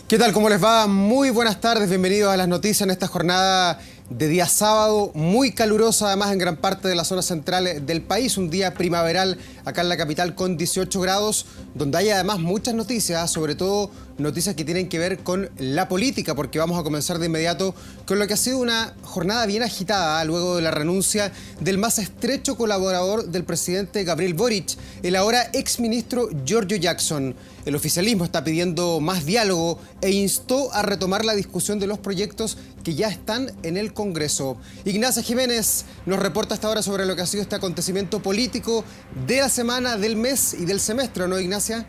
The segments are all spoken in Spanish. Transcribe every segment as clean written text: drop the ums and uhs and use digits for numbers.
¿Qué tal? ¿Cómo les va? Muy buenas tardes, bienvenidos a las noticias en esta jornada de día sábado, muy calurosa además en gran parte de la zona central del país, un día primaveral acá en la capital con 18 grados, donde hay además muchas noticias, sobre todo noticias que tienen que ver con la política, porque vamos a comenzar de inmediato con lo que ha sido una jornada bien agitada luego de la renuncia del más estrecho colaborador del presidente Gabriel Boric, el ahora exministro Giorgio Jackson. El oficialismo está pidiendo más diálogo e instó a retomar la discusión de los proyectos que ya están en el Congreso. Ignacia Jiménez nos reporta hasta ahora sobre lo que ha sido este acontecimiento político de la semana, del mes y del semestre, ¿no, Ignacia?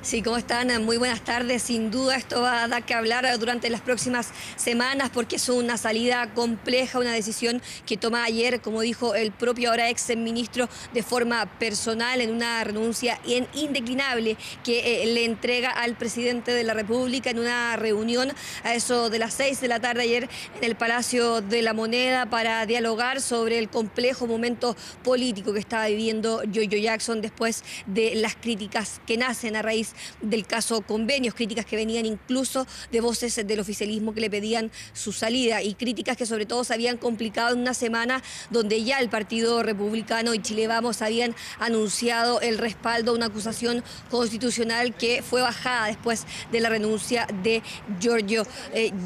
Sí, ¿cómo están? Muy buenas tardes. Sin duda esto va a dar que hablar durante las próximas semanas porque es una salida compleja, una decisión que toma ayer, como dijo el propio ahora ex ministro, de forma personal en una renuncia indeclinable que le entrega al presidente de la República en una reunión a eso de las 6 de la tarde ayer en el Palacio de la Moneda para dialogar sobre el complejo momento político que estaba viviendo Giorgio Jackson después de las críticas que nacen a raíz del caso Convenios, críticas que venían incluso de voces del oficialismo que le pedían su salida y críticas que sobre todo se habían complicado en una semana donde ya el Partido Republicano y Chile Vamos habían anunciado el respaldo a una acusación constitucional que fue bajada después de la renuncia de Giorgio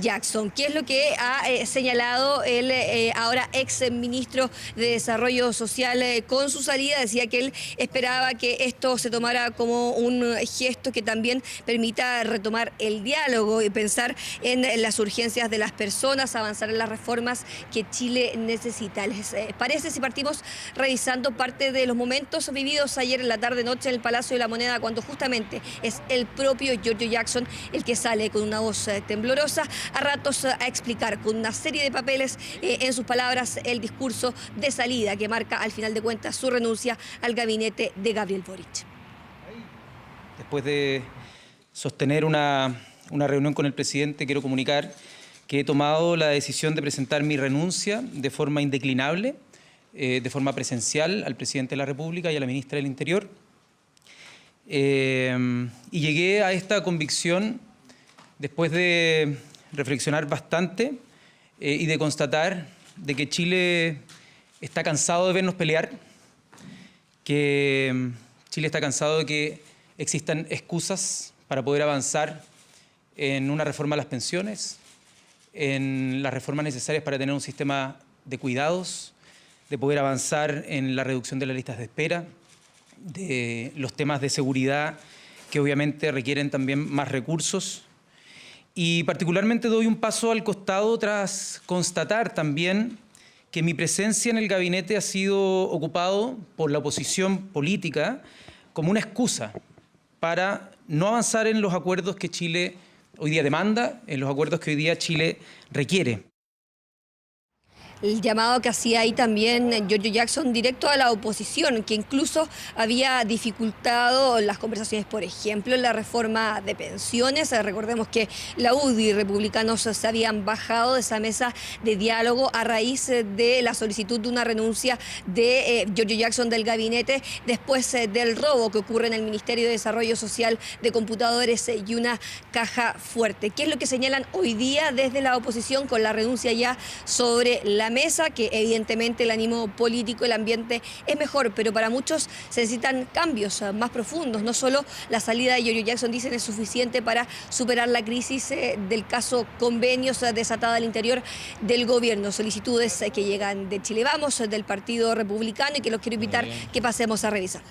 Jackson. ¿Qué es lo que ha señalado el ahora ex ministro de Desarrollo Social con su salida? Decía que él esperaba que esto se tomara como un gesto que también permita retomar el diálogo y pensar en las urgencias de las personas, avanzar en las reformas que Chile necesita. ¿Les parece si partimos revisando parte de los momentos vividos ayer en la tarde-noche en el Palacio de la Moneda, cuando justamente es el propio Giorgio Jackson el que sale con una voz temblorosa, a ratos a explicar con una serie de papeles en sus palabras el discurso de salida que marca al final de cuentas su renuncia al gabinete de Gabriel Boric? Después de sostener una reunión con el presidente, quiero comunicar que he tomado la decisión de presentar mi renuncia de forma indeclinable, de forma presencial al presidente de la República y a la ministra del Interior. Y llegué a esta convicción después de reflexionar bastante y de constatar de que Chile está cansado de vernos pelear, que Chile está cansado de que existan excusas para poder avanzar en una reforma a las pensiones, en las reformas necesarias para tener un sistema de cuidados, de poder avanzar en la reducción de las listas de espera, de los temas de seguridad que obviamente requieren también más recursos. Y particularmente doy un paso al costado tras constatar también que mi presencia en el gabinete ha sido ocupado por la oposición política como una excusa para no avanzar en los acuerdos que Chile hoy día demanda, en los acuerdos que hoy día Chile requiere. El llamado que hacía ahí también Giorgio Jackson directo a la oposición, que incluso había dificultado las conversaciones, por ejemplo, en la reforma de pensiones. Recordemos que la UDI y republicanos se habían bajado de esa mesa de diálogo a raíz de la solicitud de una renuncia de Giorgio Jackson del gabinete después del robo que ocurre en el Ministerio de Desarrollo Social de computadores y una caja fuerte. ¿Qué es lo que señalan hoy día desde la oposición con la renuncia ya sobre la mesa? Que evidentemente el ánimo político, el ambiente es mejor, pero para muchos se necesitan cambios más profundos. No solo la salida de Giorgio Jackson, dicen, es suficiente para superar la crisis del caso Convenios desatada al interior del gobierno. Solicitudes que llegan de Chile Vamos, del Partido Republicano, y que los quiero invitar que pasemos a revisarla.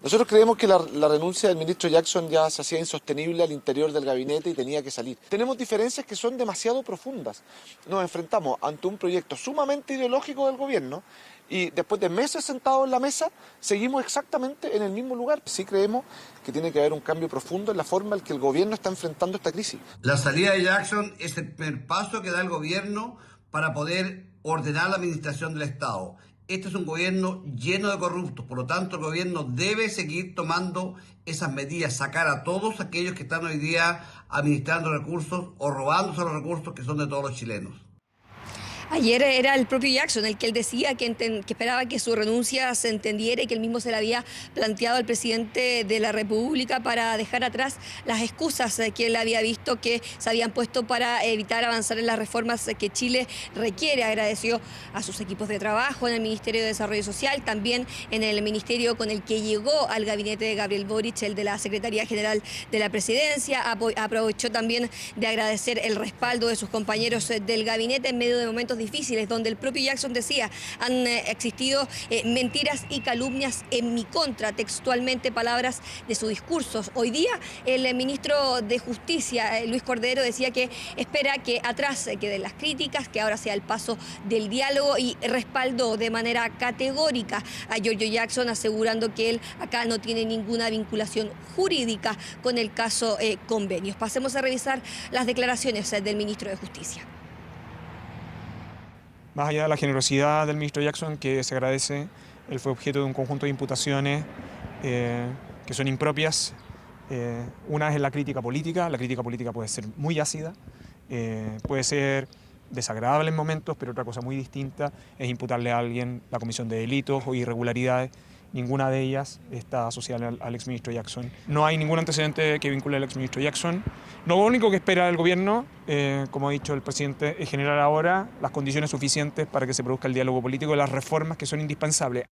Nosotros creemos que la renuncia del ministro Jackson ya se hacía insostenible al interior del gabinete y tenía que salir. Tenemos diferencias que son demasiado profundas. Nos enfrentamos ante un proyecto sumamente ideológico del gobierno y después de meses sentados en la mesa seguimos exactamente en el mismo lugar. Sí creemos que tiene que haber un cambio profundo en la forma en que el gobierno está enfrentando esta crisis. La salida de Jackson es el primer paso que da el gobierno para poder ordenar la administración del Estado. Este es un gobierno lleno de corruptos, por lo tanto el gobierno debe seguir tomando esas medidas, sacar a todos aquellos que están hoy día administrando recursos o robándose los recursos que son de todos los chilenos. Ayer era el propio Jackson el que él decía que esperaba que su renuncia se entendiera y que él mismo se la había planteado al presidente de la República para dejar atrás las excusas que él había visto que se habían puesto para evitar avanzar en las reformas que Chile requiere. Agradeció a sus equipos de trabajo en el Ministerio de Desarrollo Social, también en el ministerio con el que llegó al gabinete de Gabriel Boric, el de la Secretaría General de la Presidencia. Aprovechó también de agradecer el respaldo de sus compañeros del gabinete en medio de momentos difíciles, donde el propio Jackson decía, han existido mentiras y calumnias en mi contra, textualmente palabras de su discurso. Hoy día el ministro de Justicia, Luis Cordero, decía que espera que atrás queden las críticas, que ahora sea el paso del diálogo, y respaldó de manera categórica a Giorgio Jackson, asegurando que él acá no tiene ninguna vinculación jurídica con el caso Convenios. Pasemos a revisar las declaraciones del ministro de Justicia. Más allá de la generosidad del ministro Jackson, que se agradece, él fue objeto de un conjunto de imputaciones que son impropias. Una es la crítica política puede ser muy ácida, puede ser desagradable en momentos, pero otra cosa muy distinta es imputarle a alguien la comisión de delitos o irregularidades. Ninguna de ellas está asociada al exministro Jackson. No hay ningún antecedente que vincule al exministro Jackson. Lo único que espera el gobierno, como ha dicho el presidente, es generar ahora las condiciones suficientes para que se produzca el diálogo político y las reformas que son indispensables.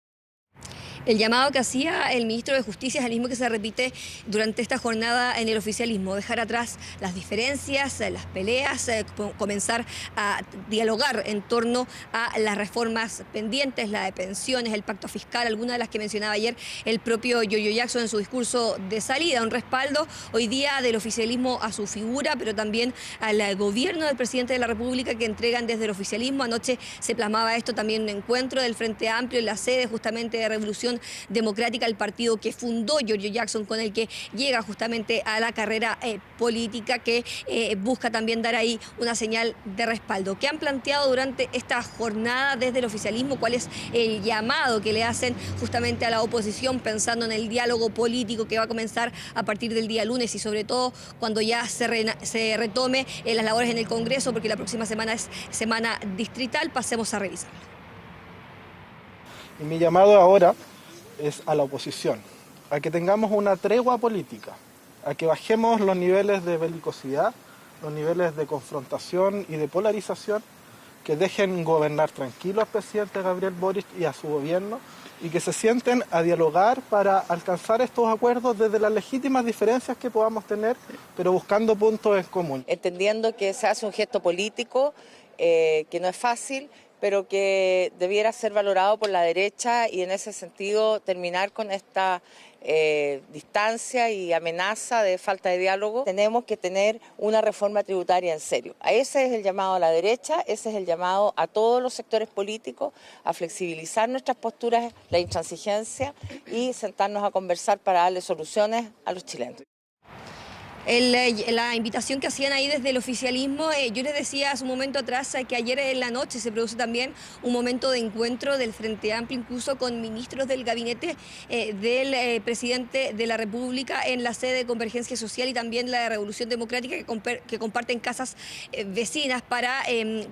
El llamado que hacía el ministro de Justicia es el mismo que se repite durante esta jornada en el oficialismo: dejar atrás las diferencias, las peleas, comenzar a dialogar en torno a las reformas pendientes, la de pensiones, el pacto fiscal, algunas de las que mencionaba ayer el propio Giorgio Jackson en su discurso de salida. Un respaldo hoy día del oficialismo a su figura, pero también al gobierno del presidente de la República, que entregan desde el oficialismo. Anoche se plasmaba esto también en un encuentro del Frente Amplio en la sede justamente de Revolución Democrática, el partido que fundó Giorgio Jackson, con el que llega justamente a la carrera política, que busca también dar ahí una señal de respaldo. ¿Qué han planteado durante esta jornada desde el oficialismo? ¿Cuál es el llamado que le hacen justamente a la oposición, pensando en el diálogo político que va a comenzar a partir del día lunes y sobre todo cuando ya se retome las labores en el Congreso, porque la próxima semana es semana distrital? Pasemos a revisarlo. Y mi llamado ahora es a la oposición, a que tengamos una tregua política, a que bajemos los niveles de belicosidad, los niveles de confrontación y de polarización, que dejen gobernar tranquilo al presidente Gabriel Boric y a su gobierno, y que se sienten a dialogar para alcanzar estos acuerdos desde las legítimas diferencias que podamos tener, pero buscando puntos en común. Entendiendo que se hace un gesto político, que no es fácil, pero que debiera ser valorado por la derecha, y en ese sentido terminar con esta distancia y amenaza de falta de diálogo. Tenemos que tener una reforma tributaria en serio. Ese es el llamado a la derecha, ese es el llamado a todos los sectores políticos a flexibilizar nuestras posturas, la intransigencia, y sentarnos a conversar para darle soluciones a los chilenos. La invitación que hacían ahí desde el oficialismo, yo les decía hace un momento atrás que ayer en la noche se produce también un momento de encuentro del Frente Amplio, incluso con ministros del gabinete del presidente de la República en la sede de Convergencia Social y también la de Revolución Democrática, que comparten casas vecinas para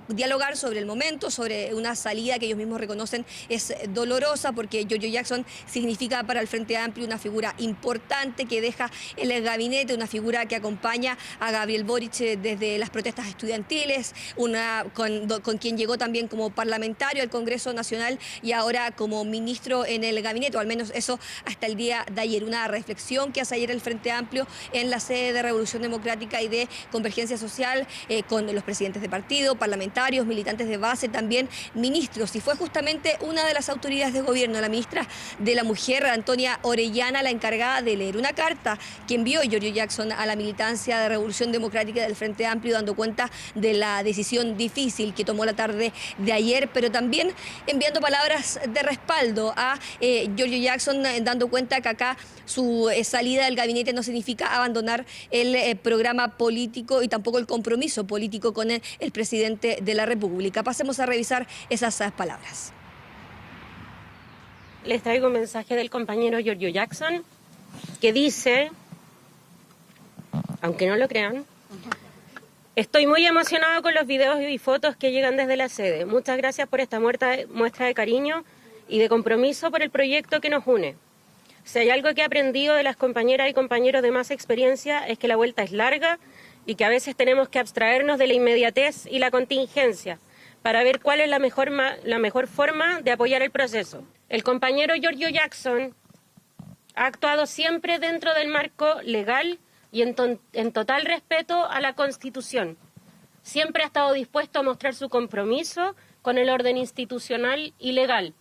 dialogar sobre el momento, sobre una salida que ellos mismos reconocen es dolorosa, porque Giorgio Jackson significa para el Frente Amplio una figura importante que deja en el gabinete, una figura que acompaña a Gabriel Boric desde las protestas estudiantiles, con quien llegó también como parlamentario al Congreso Nacional y ahora como ministro en el gabinete, o al menos eso hasta el día de ayer. Una reflexión que hace ayer el Frente Amplio en la sede de Revolución Democrática y de Convergencia Social, con los presidentes de partido, parlamentarios, militantes de base, también ministros. Y fue justamente una de las autoridades de gobierno, la ministra de la Mujer, Antonia Orellana, la encargada de leer una carta que envió Giorgio Jackson a la militancia de Revolución Democrática del Frente Amplio, dando cuenta de la decisión difícil que tomó la tarde de ayer, pero también enviando palabras de respaldo a Giorgio Jackson, dando cuenta que acá su salida del gabinete no significa abandonar el programa político y tampoco el compromiso político con el presidente de la República. Pasemos a revisar esas palabras. Les traigo un mensaje del compañero Giorgio Jackson que dice, aunque no lo crean, Estoy muy emocionado con los videos y fotos que llegan desde la sede. Muchas gracias por esta muestra de cariño y de compromiso por el proyecto que nos une. Si hay algo que he aprendido de las compañeras y compañeros de más experiencia es que la vuelta es larga y que a veces tenemos que abstraernos de la inmediatez y la contingencia para ver cuál es la mejor forma de apoyar el proceso. El compañero Giorgio Jackson ha actuado siempre dentro del marco legal y en total respeto a la Constitución. Siempre ha estado dispuesto a mostrar su compromiso con el orden institucional y legal.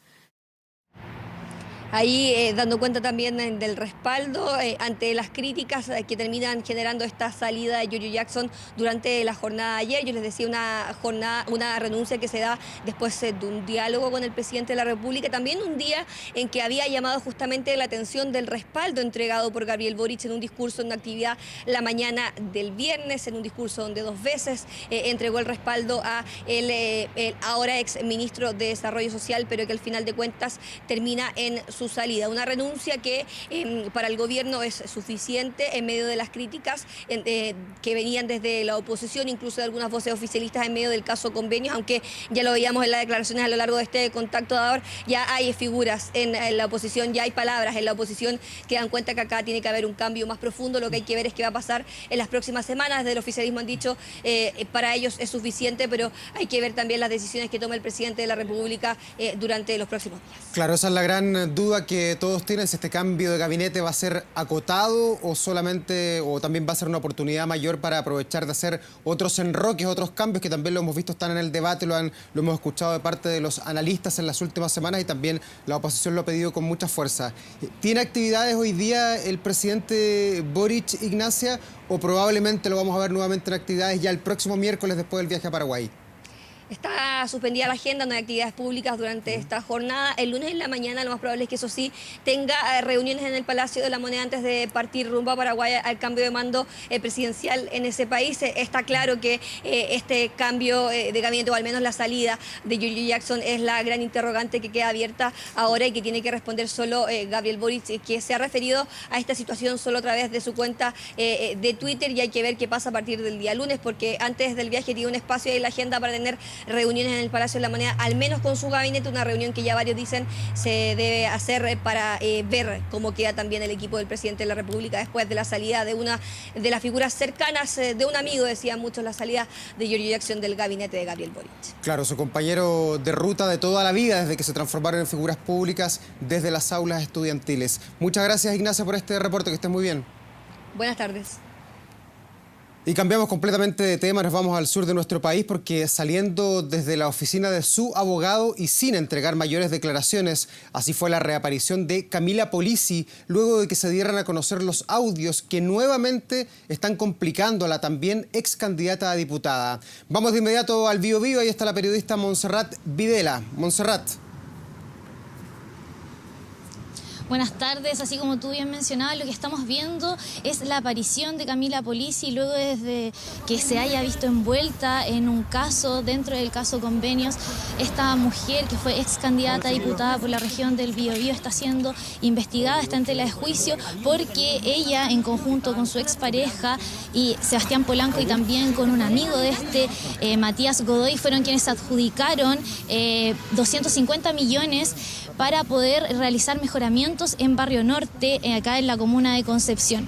Ahí dando cuenta también del respaldo ante las críticas que terminan generando esta salida de Giorgio Jackson durante la jornada de ayer. Yo les decía, una renuncia que se da después de un diálogo con el presidente de la República, también un día en que había llamado justamente la atención del respaldo entregado por Gabriel Boric en un discurso, en una actividad la mañana del viernes, en un discurso donde 2 veces entregó el respaldo a el ahora ex ministro de Desarrollo Social, pero que al final de cuentas termina en su salida. Una renuncia que para el gobierno es suficiente en medio de las críticas que venían desde la oposición, incluso de algunas voces oficialistas en medio del caso Convenios, aunque ya lo veíamos en las declaraciones a lo largo de este contacto dador, ya hay figuras en la oposición, ya hay palabras en la oposición que dan cuenta que acá tiene que haber un cambio más profundo. Lo que hay que ver es qué va a pasar en las próximas semanas. Desde el oficialismo han dicho para ellos es suficiente, pero hay que ver también las decisiones que tome el presidente de la República durante los próximos días. Claro, esa es la gran duda que todos tienen, si este cambio de gabinete va a ser acotado o también va a ser una oportunidad mayor para aprovechar de hacer otros enroques, otros cambios que también lo hemos visto, están en el debate, lo hemos escuchado de parte de los analistas en las últimas semanas y también la oposición lo ha pedido con mucha fuerza. ¿Tiene actividades hoy día el presidente Boric, Ignacia, o probablemente lo vamos a ver nuevamente en actividades ya el próximo miércoles después del viaje a Paraguay? Está suspendida la agenda, no hay actividades públicas durante esta jornada. El lunes en la mañana lo más probable es que eso sí tenga reuniones en el Palacio de la Moneda antes de partir rumbo a Paraguay al cambio de mando presidencial en ese país. Está claro que este cambio de gabinete, o al menos la salida de Giorgio Jackson, es la gran interrogante que queda abierta ahora y que tiene que responder solo Gabriel Boric, que se ha referido a esta situación solo a través de su cuenta de Twitter, y hay que ver qué pasa a partir del día lunes, porque antes del viaje tiene un espacio ahí en la agenda para tener reuniones en el Palacio de la Moneda, al menos con su gabinete, una reunión que ya varios dicen se debe hacer para ver cómo queda también el equipo del presidente de la República después de la salida de una de las figuras cercanas de un amigo, decían muchos, la salida de Giorgio Jackson del gabinete de Gabriel Boric. Claro, su compañero de ruta de toda la vida, desde que se transformaron en figuras públicas desde las aulas estudiantiles. Muchas gracias, Ignacia, por este reporte, que estés muy bien. Buenas tardes. Y cambiamos completamente de tema, nos vamos al sur de nuestro país, porque saliendo desde la oficina de su abogado y sin entregar mayores declaraciones, así fue la reaparición de Camila Polisi, luego de que se dieran a conocer los audios que nuevamente están complicando a la también ex candidata a diputada. Vamos de inmediato al Bío Bío, ahí está la periodista Montserrat Videla. Montserrat. Buenas tardes, así como tú bien mencionabas, lo que estamos viendo es la aparición de Camila Polisi luego desde que se haya visto envuelta en un caso, dentro del caso Convenios. Esta mujer que fue ex candidata a diputada por la región del Biobío está siendo investigada, está en tela de juicio porque ella, en conjunto con su expareja y Sebastián Polanco y también con un amigo de Matías Godoy, fueron quienes adjudicaron 250 millones para poder realizar mejoramientos en Barrio Norte, acá en la comuna de Concepción.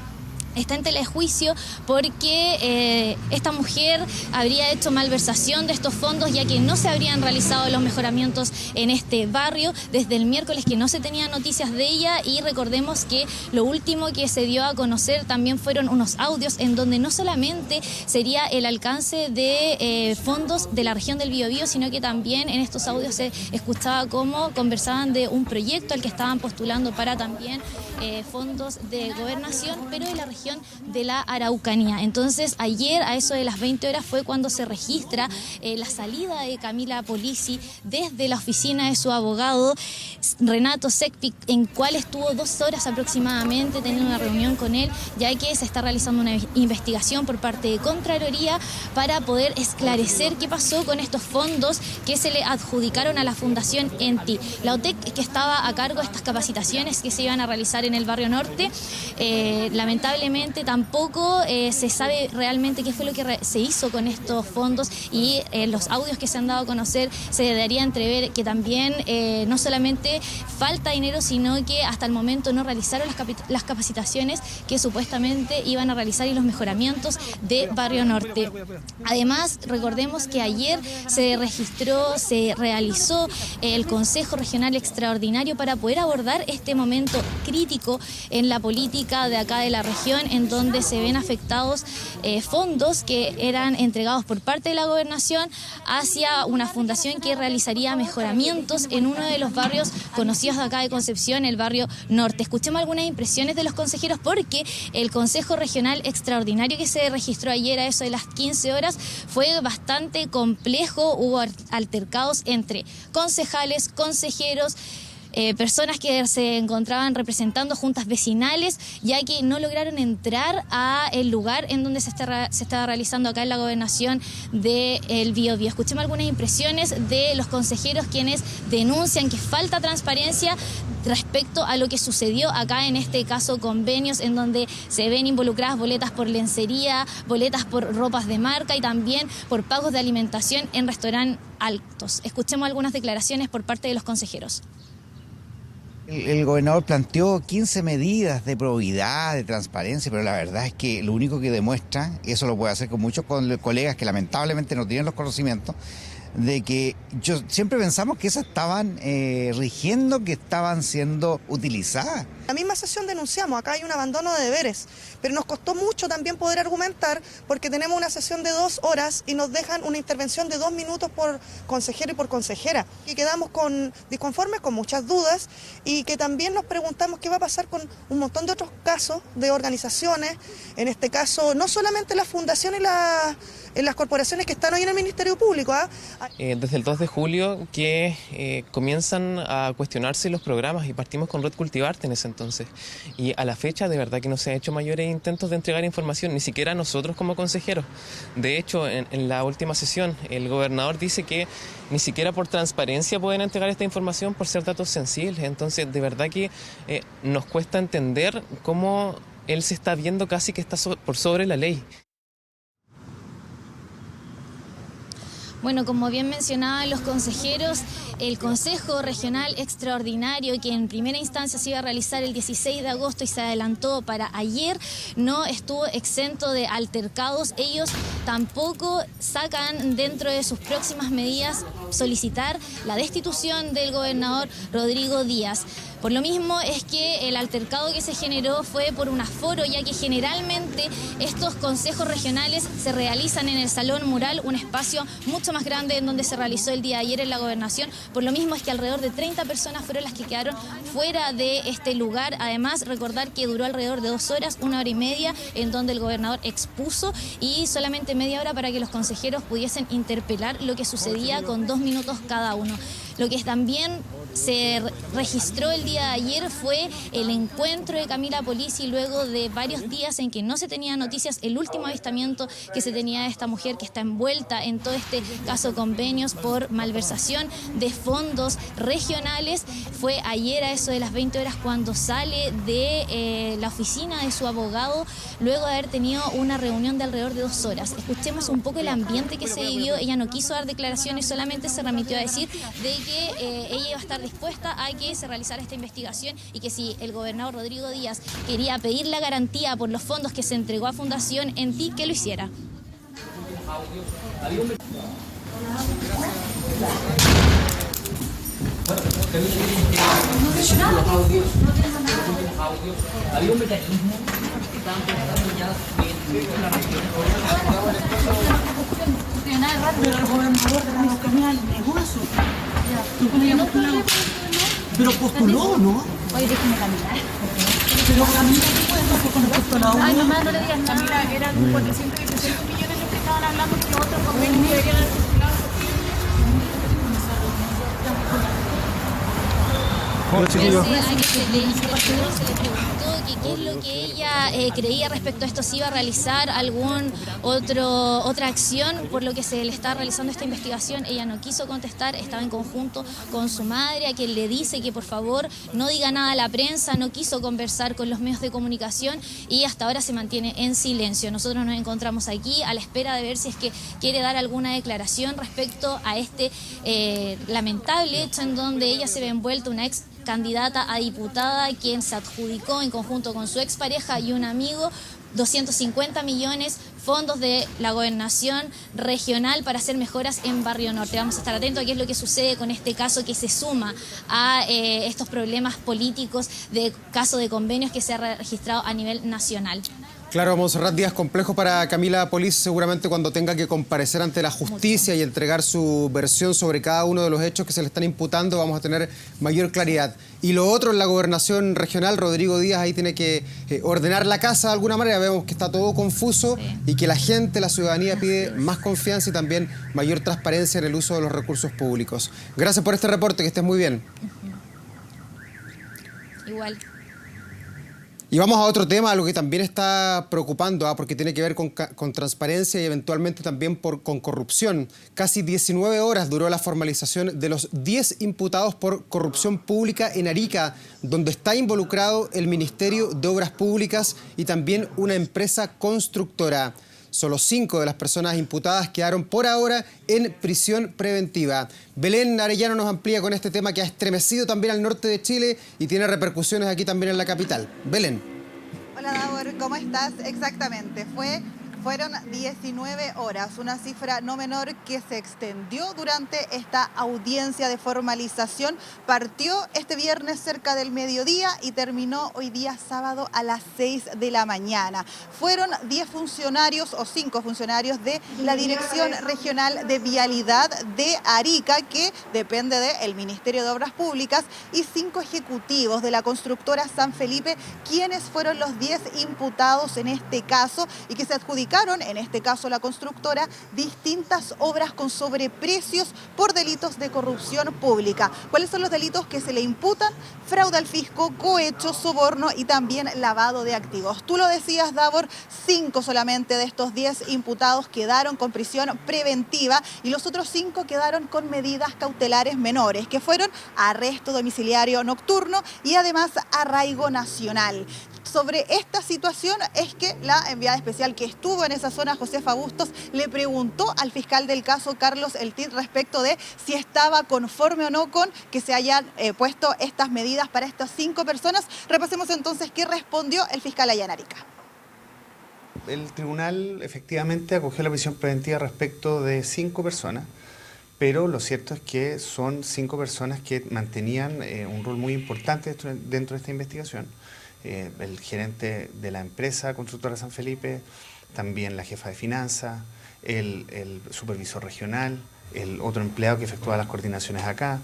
Está en tela de juicio porque esta mujer habría hecho malversación de estos fondos, ya que no se habrían realizado los mejoramientos en este barrio desde el miércoles, que no se tenían noticias de ella. Y recordemos que lo último que se dio a conocer también fueron unos audios en donde no solamente sería el alcance de fondos de la región del Biobío, sino que también en estos audios se escuchaba cómo conversaban de un proyecto al que estaban postulando para también fondos de gobernación, pero de la región de la Araucanía. Entonces, ayer a eso de las 20 horas fue cuando se registra la salida de Camila Polisi desde la oficina de su abogado Renato Sekpik, en cual estuvo 2 horas aproximadamente teniendo una reunión con él, ya que se está realizando una investigación por parte de Contraloría para poder esclarecer qué pasó con estos fondos que se le adjudicaron a la Fundación ENTI. La OTEC, que estaba a cargo de estas capacitaciones que se iban a realizar en el Barrio Norte, lamentablemente Lamentablemente tampoco se sabe realmente qué fue lo que se hizo con estos fondos, y los audios que se han dado a conocer se daría a entrever que también no solamente falta dinero, sino que hasta el momento no realizaron las capacitaciones que supuestamente iban a realizar y los mejoramientos de Barrio Norte. Además, recordemos que ayer se realizó el Consejo Regional Extraordinario para poder abordar este momento crítico en la política de acá de la región, en donde se ven afectados fondos que eran entregados por parte de la gobernación hacia una fundación que realizaría mejoramientos en uno de los barrios conocidos de acá de Concepción, el Barrio Norte. Escuchemos algunas impresiones de los consejeros, porque el Consejo Regional Extraordinario que se registró ayer a eso de las 15 horas fue bastante complejo. Hubo altercados entre concejales, consejeros, personas que se encontraban representando juntas vecinales, ya que no lograron entrar al lugar en donde se estaba realizando acá en la gobernación del Biobío. Escuchemos algunas impresiones de los consejeros, quienes denuncian que falta transparencia respecto a lo que sucedió acá en este caso convenios, en donde se ven involucradas boletas por lencería, boletas por ropas de marca y también por pagos de alimentación en restaurantes altos. Escuchemos algunas declaraciones por parte de los consejeros. El gobernador planteó 15 medidas de probidad, de transparencia, pero la verdad es que lo único que demuestra, y eso lo puede hacer con muchos colegas que lamentablemente no tienen los conocimientos, de que siempre pensamos que esas estaban rigiendo, que estaban siendo utilizadas. La misma sesión denunciamos, acá hay un abandono de deberes, pero nos costó mucho también poder argumentar, porque tenemos una sesión de 2 horas y nos dejan una intervención de 2 minutos por consejero y por consejera. Y quedamos disconformes, con muchas dudas, y que también nos preguntamos qué va a pasar con un montón de otros casos de organizaciones, en este caso no solamente las fundaciones y las corporaciones que están hoy en el Ministerio Público. Desde el 2 de julio que comienzan a cuestionarse los programas, y partimos con Red Cultivarte en ese entonces. Y a la fecha de verdad que no se han hecho mayores intentos de entregar información, ni siquiera nosotros como consejeros. De hecho, en la última sesión el gobernador dice que ni siquiera por transparencia pueden entregar esta información por ser datos sensibles. Entonces de verdad que nos cuesta entender cómo él se está viendo casi que está por sobre la ley. Bueno, como bien mencionaban los consejeros, el Consejo Regional Extraordinario, que en primera instancia se iba a realizar el 16 de agosto y se adelantó para ayer, no estuvo exento de altercados. Ellos tampoco sacan dentro de sus próximas medidas solicitar la destitución del gobernador Rodrigo Díaz. Por lo mismo es que el altercado que se generó fue por un aforo, ya que generalmente estos consejos regionales se realizan en el Salón Mural, un espacio mucho más grande en donde se realizó el día de ayer en la gobernación. Por lo mismo es que alrededor de 30 personas fueron las que quedaron fuera de este lugar. Además, recordar que duró alrededor de 2 horas, 1 hora y media, en donde el gobernador expuso, y solamente media hora para que los consejeros pudiesen interpelar lo que sucedía, con 2 minutos cada uno. Lo que también se registró el día de ayer fue el encuentro de Camila Polizzi, luego de varios días en que no se tenían noticias. El último avistamiento que se tenía de esta mujer, que está envuelta en todo este caso convenios por malversación de fondos regionales, fue ayer a eso de las 20 horas cuando sale de la oficina de su abogado, luego de haber tenido una reunión de alrededor de 2 horas. Escuchemos un poco el ambiente que se vivió. Ella no quiso dar declaraciones, solamente se remitió a decir de que ella iba a estar dispuesta a que se realizara esta investigación, y que si el gobernador Rodrigo Díaz quería pedir la garantía por los fondos que se entregó a Fundación ENTI, que lo hiciera. Había un mecanismo que estaban pensando ya pero el gobernador tenía el negocio. Pero postuló, ¿no? Oye, déjame caminar. Pero Camila, ¿qué puede hacer con el postulado? Ay, mamá, no le digas nada. Camila, eran 416 millones los que estaban hablando, que otros convenios deberían haber postulado. Hola, chiquillos. Se le preguntó que qué es lo que ella creía respecto a esto, si iba a realizar otra acción por lo que se le está realizando esta investigación. Ella no quiso contestar, estaba en conjunto con su madre, a quien le dice que por favor no diga nada a la prensa, no quiso conversar con los medios de comunicación y hasta ahora se mantiene en silencio. Nosotros nos encontramos aquí a la espera de ver si es que quiere dar alguna declaración respecto a este lamentable hecho en donde ella se ve envuelta, una ex candidata a diputada, quien se adjudicó en conjunto con su expareja y un amigo 250 millones, fondos de la gobernación regional para hacer mejoras en Barrio Norte. Vamos a estar atentos a qué es lo que sucede con este caso que se suma a estos problemas políticos de caso de convenios que se ha registrado a nivel nacional. Claro, Montserrat, días complejos para Camila Polis, seguramente cuando tenga que comparecer ante la justicia y entregar su versión sobre cada uno de los hechos que se le están imputando, vamos a tener mayor claridad. Y lo otro, en la gobernación regional, Rodrigo Díaz ahí tiene que ordenar la casa de alguna manera. Vemos que está todo confuso y que la gente, la ciudadanía pide más confianza y también mayor transparencia en el uso de los recursos públicos. Gracias por este reporte, que estés muy bien. Igual. Y vamos a otro tema, algo que también está preocupando, porque tiene que ver con transparencia y eventualmente también con corrupción. Casi 19 horas duró la formalización de los 10 imputados por corrupción pública en Arica, donde está involucrado el Ministerio de Obras Públicas y también una empresa constructora. Solo 5 de las personas imputadas quedaron por ahora en prisión preventiva. Belén Arellano nos amplía con este tema que ha estremecido también al norte de Chile y tiene repercusiones aquí también en la capital. Belén. Hola Davor, ¿cómo estás? Exactamente, fueron 19 horas, una cifra no menor que se extendió durante esta audiencia de formalización. Partió este viernes cerca del mediodía y terminó hoy día sábado a las 6 de la mañana. Fueron 10 funcionarios o 5 funcionarios de la Dirección Regional de Vialidad de Arica, que depende del Ministerio de Obras Públicas, y 5 ejecutivos de la constructora San Felipe, quienes fueron los 10 imputados en este caso y que se adjudicaron, en este caso la constructora, distintas obras con sobreprecios por delitos de corrupción pública. ¿Cuáles son los delitos que se le imputan? Fraude al fisco, cohecho, soborno y también lavado de activos. Tú lo decías, Davor, 5 solamente de estos 10 imputados quedaron con prisión preventiva y los otros 5 quedaron con medidas cautelares menores, que fueron arresto domiciliario nocturno y además arraigo nacional. Sobre esta situación es que la enviada especial que estuvo en esa zona, Josefa Bustos, le preguntó al fiscal del caso, Carlos Eltit, respecto de si estaba conforme o no con que se hayan puesto estas medidas para estas 5 personas. Repasemos entonces qué respondió el fiscal allá en Arica. El tribunal efectivamente acogió la prisión preventiva respecto de 5 personas, pero lo cierto es que son 5 personas que mantenían un rol muy importante dentro de esta investigación. El gerente de la empresa constructora San Felipe, también la jefa de finanzas, el supervisor regional, el otro empleado que efectúa las coordinaciones acá,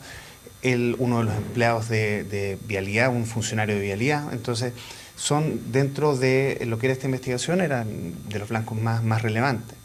uno de los empleados de vialidad, un funcionario de vialidad. Entonces, son dentro de lo que era esta investigación, eran de los blancos más relevantes.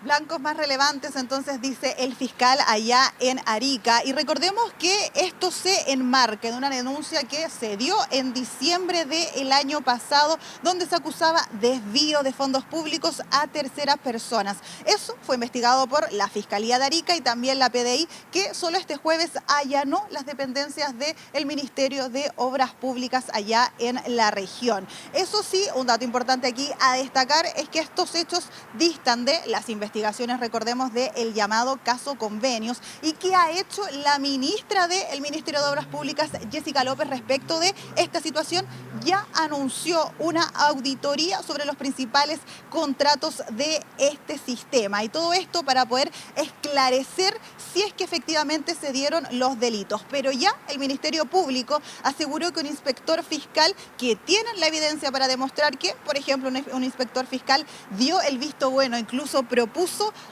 Blancos más relevantes, entonces, dice el fiscal allá en Arica. Y recordemos que esto se enmarca en una denuncia que se dio en diciembre del año pasado, donde se acusaba desvío de fondos públicos a terceras personas. Eso fue investigado por la Fiscalía de Arica y también la PDI, que solo este jueves allanó las dependencias del Ministerio de Obras Públicas allá en la región. Eso sí, un dato importante aquí a destacar es que estos hechos distan de las investigaciones, recordemos, del llamado caso convenios, y que ha hecho la ministra del Ministerio de Obras Públicas, Jessica López, respecto de esta situación. Ya anunció una auditoría sobre los principales contratos de este sistema, y todo esto para poder esclarecer si es que efectivamente se dieron los delitos. Pero ya el Ministerio Público aseguró que un inspector fiscal, que tiene la evidencia para demostrar que, por ejemplo, un inspector fiscal dio el visto bueno, incluso propuso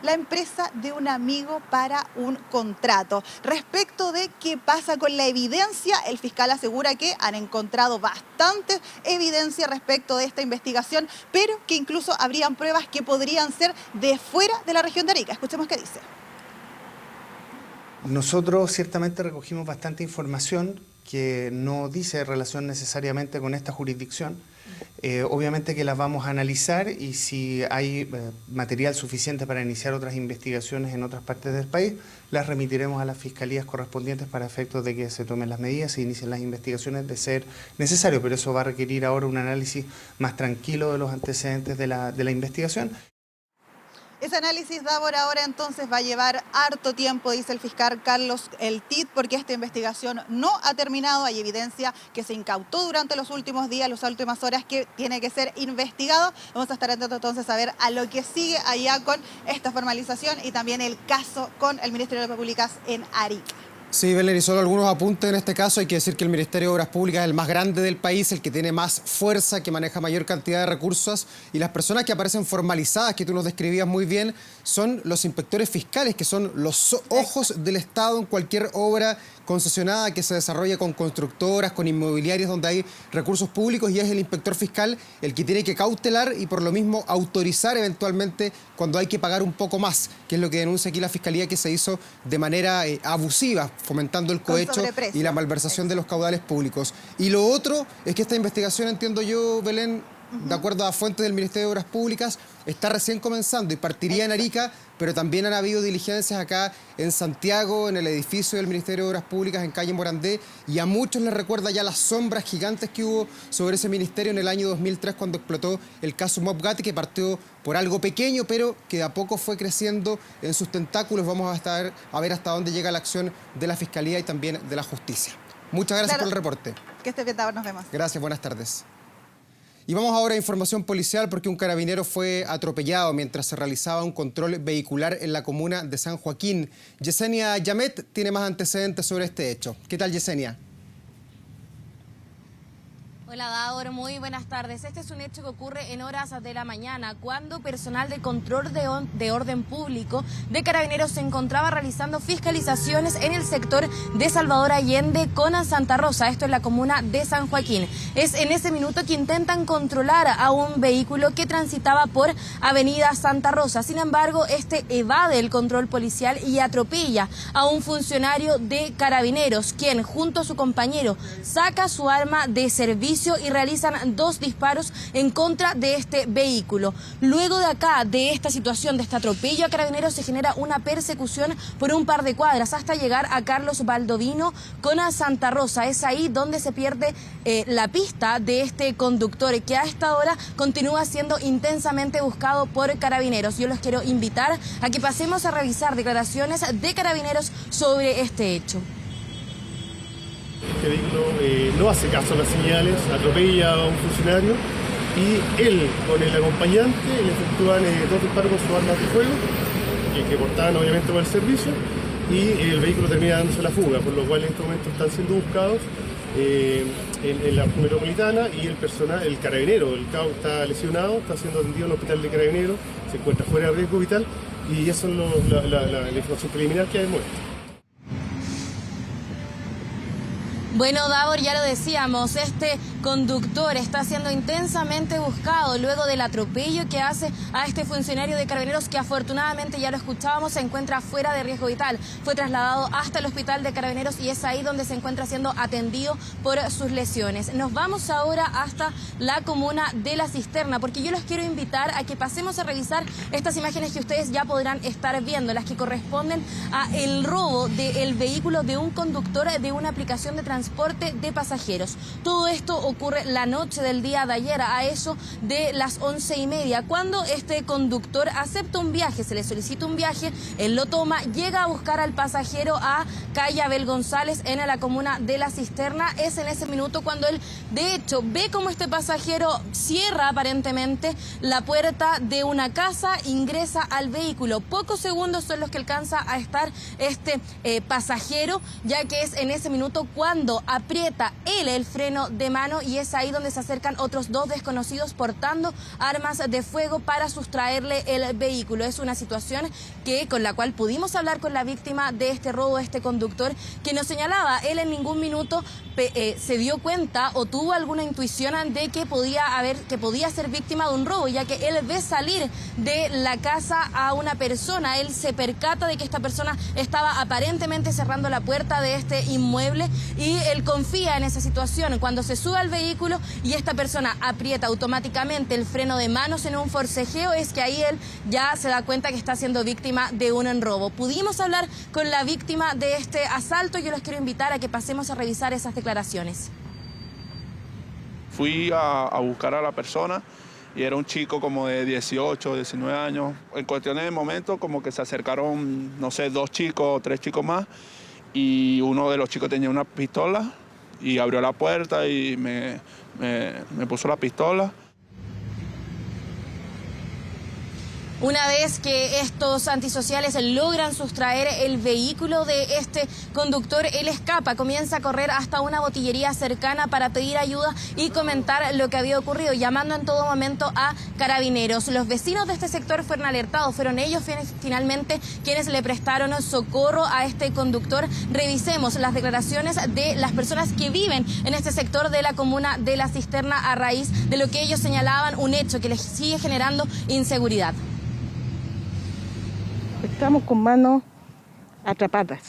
la empresa de un amigo para un contrato. Respecto de qué pasa con la evidencia, el fiscal asegura que han encontrado bastante evidencia respecto de esta investigación, pero que incluso habrían pruebas que podrían ser de fuera de la región de Arica. Escuchemos qué dice. Nosotros ciertamente recogimos bastante información que no dice relación necesariamente con esta jurisdicción. Obviamente que las vamos a analizar y si hay material suficiente para iniciar otras investigaciones en otras partes del país, las remitiremos a las fiscalías correspondientes para efectos de que se tomen las medidas e inicien las investigaciones de ser necesario, pero eso va a requerir ahora un análisis más tranquilo de los antecedentes de la investigación. Ese análisis, Davor, ahora entonces va a llevar harto tiempo, dice el fiscal Carlos El Tit, porque esta investigación no ha terminado. Hay evidencia que se incautó durante los últimos días, las últimas horas, que tiene que ser investigado. Vamos a estar atentos entonces a ver a lo que sigue allá con esta formalización y también el caso con el Ministerio de Obras Públicas en Arica. Sí, Belén, y solo algunos apuntes en este caso. Hay que decir que el Ministerio de Obras Públicas es el más grande del país, el que tiene más fuerza, que maneja mayor cantidad de recursos, y las personas que aparecen formalizadas, que tú nos describías muy bien, son los inspectores fiscales, que son los ojos del Estado en cualquier obra concesionada que se desarrolla con constructoras, con inmobiliarias donde hay recursos públicos, y es el inspector fiscal el que tiene que cautelar y por lo mismo autorizar eventualmente cuando hay que pagar un poco más, que es lo que denuncia aquí la Fiscalía, que se hizo de manera abusiva, fomentando el cohecho y la malversación de los caudales públicos. Y lo otro es que esta investigación, entiendo yo, Belén, de acuerdo a fuentes del Ministerio de Obras Públicas, está recién comenzando y partiría en Arica, pero también han habido diligencias acá en Santiago, en el edificio del Ministerio de Obras Públicas, en calle Morandé, y a muchos les recuerda ya las sombras gigantes que hubo sobre ese ministerio en el año 2003 cuando explotó el caso Mopgati, que partió por algo pequeño, pero que de a poco fue creciendo en sus tentáculos. Vamos a ver hasta dónde llega la acción de la Fiscalía y también de la Justicia. Muchas gracias por el reporte. Que esté bien, Davor, nos vemos. Gracias, buenas tardes. Y vamos ahora a información policial porque un carabinero fue atropellado mientras se realizaba un control vehicular en la comuna de San Joaquín. Yesenia Yamet tiene más antecedentes sobre este hecho. ¿Qué tal, Yesenia? Hola, Davor, muy buenas tardes. Este es un hecho que ocurre en horas de la mañana, cuando personal de control de orden público de Carabineros se encontraba realizando fiscalizaciones en el sector de Salvador Allende con Santa Rosa, esto en la comuna de San Joaquín. Es en ese minuto que intentan controlar a un vehículo que transitaba por Avenida Santa Rosa. Sin embargo, este evade el control policial y atropella a un funcionario de Carabineros, quien junto a su compañero saca su arma de servicio y realizan 2 disparos en contra de este vehículo. Luego de esta situación, de este atropello a Carabineros, se genera una persecución por un par de cuadras hasta llegar a Carlos Baldovino con Santa Rosa. Es ahí donde se pierde la pista de este conductor, que a esta hora continúa siendo intensamente buscado por Carabineros. Yo los quiero invitar a que pasemos a revisar declaraciones de Carabineros sobre este hecho. Este vehículo no hace caso a las señales, atropella a un funcionario y él con el acompañante le efectúan 2 disparos con su arma de fuego que portaban obviamente por el servicio, y el vehículo termina dándose la fuga, por lo cual en este momento están siendo buscados en la metropolitana, y el carabinero, el cabo está lesionado, está siendo atendido en el hospital de Carabineros, se encuentra fuera de riesgo vital, y eso es la información preliminar que hay en muestra. Bueno, Davor, ya lo decíamos, este conductor está siendo intensamente buscado luego del atropello que hace a este funcionario de Carabineros, que afortunadamente, ya lo escuchábamos, se encuentra fuera de riesgo vital. Fue trasladado hasta el hospital de Carabineros y es ahí donde se encuentra siendo atendido por sus lesiones. Nos vamos ahora hasta la comuna de La Cisterna, porque yo los quiero invitar a que pasemos a revisar estas imágenes que ustedes ya podrán estar viendo, las que corresponden a el robo del vehículo de un conductor de una aplicación de transporte de pasajeros. Todo esto ocurre la noche del día de ayer, a eso de las 11:30, cuando este conductor acepta un viaje, se le solicita un viaje, él lo toma, llega a buscar al pasajero a calle Abel González en la comuna de La Cisterna. Es en ese minuto cuando él, de hecho, ve como este pasajero cierra aparentemente la puerta de una casa, ingresa al vehículo. Pocos segundos son los que alcanza a estar este pasajero, ya que es en ese minuto cuando cuando aprieta él el freno de mano y es ahí donde se acercan otros 2 desconocidos portando armas de fuego para sustraerle el vehículo. Es una situación con la cual pudimos hablar con la víctima de este robo, este conductor, que nos señalaba, él en ningún minuto se dio cuenta o tuvo alguna intuición de que podía ser víctima de un robo, ya que él ve salir de la casa a una persona, él se percata de que esta persona estaba aparentemente cerrando la puerta de este inmueble y él confía en esa situación. Cuando se sube al vehículo y esta persona aprieta automáticamente el freno de manos en un forcejeo, es que ahí él ya se da cuenta que está siendo víctima de un robo. Pudimos hablar con la víctima de este asalto y yo los quiero invitar a que pasemos a revisar esas declaraciones. Fui a buscar a la persona y era un chico como de 18, 19 años. En cuestiones de momento como que se acercaron, no sé, 2 chicos o 3 chicos más y uno de los chicos tenía una pistola y abrió la puerta y me puso la pistola. Una vez que estos antisociales logran sustraer el vehículo de este conductor, él escapa, comienza a correr hasta una botillería cercana para pedir ayuda y comentar lo que había ocurrido, llamando en todo momento a carabineros. Los vecinos de este sector fueron alertados, fueron ellos finalmente quienes le prestaron socorro a este conductor. Revisemos las declaraciones de las personas que viven en este sector de la comuna de La Cisterna a raíz de lo que ellos señalaban, un hecho que les sigue generando inseguridad. Estamos con manos atrapadas.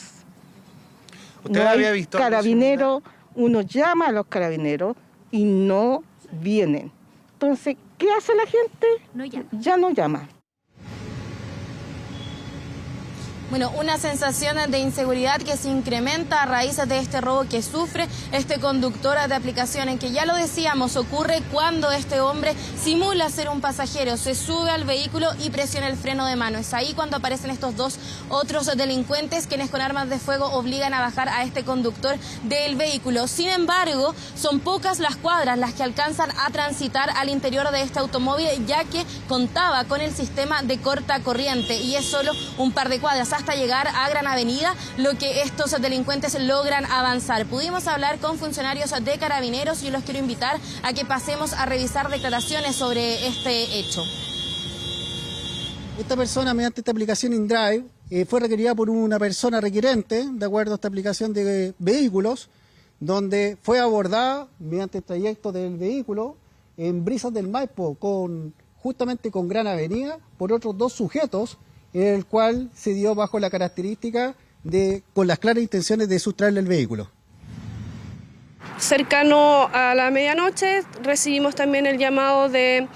¿Usted no había visto carabineros? Uno llama a los carabineros y no vienen. Entonces, ¿qué hace la gente? Ya no llama. Bueno, una sensación de inseguridad que se incrementa a raíz de este robo que sufre este conductor de aplicación, en que ya lo decíamos, ocurre cuando este hombre simula ser un pasajero, se sube al vehículo y presiona el freno de mano. Es ahí cuando aparecen estos 2 otros delincuentes quienes con armas de fuego obligan a bajar a este conductor del vehículo. Sin embargo, son pocas las cuadras las que alcanzan a transitar al interior de este automóvil, ya que contaba con el sistema de corta corriente y es solo un par de cuadras hasta llegar a Gran Avenida, lo que estos delincuentes logran avanzar. Pudimos hablar con funcionarios de carabineros y yo los quiero invitar a que pasemos a revisar declaraciones sobre este hecho. Esta persona, mediante esta aplicación InDrive, fue requerida por una persona requerente, de acuerdo a esta aplicación de vehículos, donde fue abordada mediante el trayecto del vehículo en Brisas del Maipo, justamente con Gran Avenida, por otros 2 sujetos, el cual se dio bajo la característica con las claras intenciones de sustraerle el vehículo. Cercano a la medianoche recibimos también el llamado de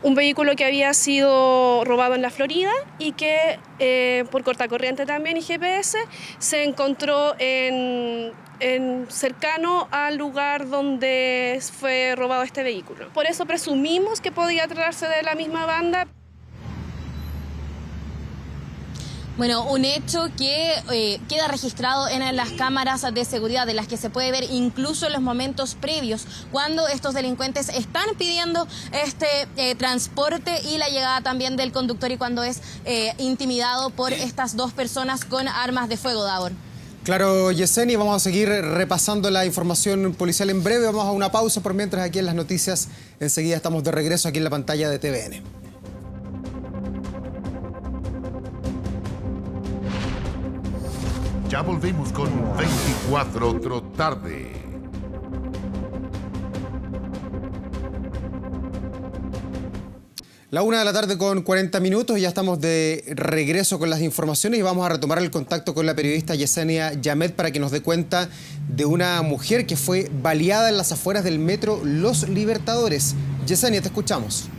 un vehículo que había sido robado en la Florida y que por cortacorriente también y GPS se encontró cercano al lugar donde fue robado este vehículo. Por eso presumimos que podía tratarse de la misma banda. Bueno, un hecho que queda registrado en las cámaras de seguridad, de las que se puede ver incluso en los momentos previos, cuando estos delincuentes están pidiendo este transporte y la llegada también del conductor y cuando es intimidado por estas 2 personas con armas de fuego, Davor. Claro, Yesenia, vamos a seguir repasando la información policial en breve. Vamos a una pausa por mientras aquí en las noticias. Enseguida estamos de regreso aquí en la pantalla de TVN. Ya volvemos con 24 tarde. La 1 de la tarde con 40 minutos, ya estamos de regreso con las informaciones y vamos a retomar el contacto con la periodista Yesenia Yamet para que nos dé cuenta de una mujer que fue baleada en las afueras del metro Los Libertadores. Yesenia, te escuchamos.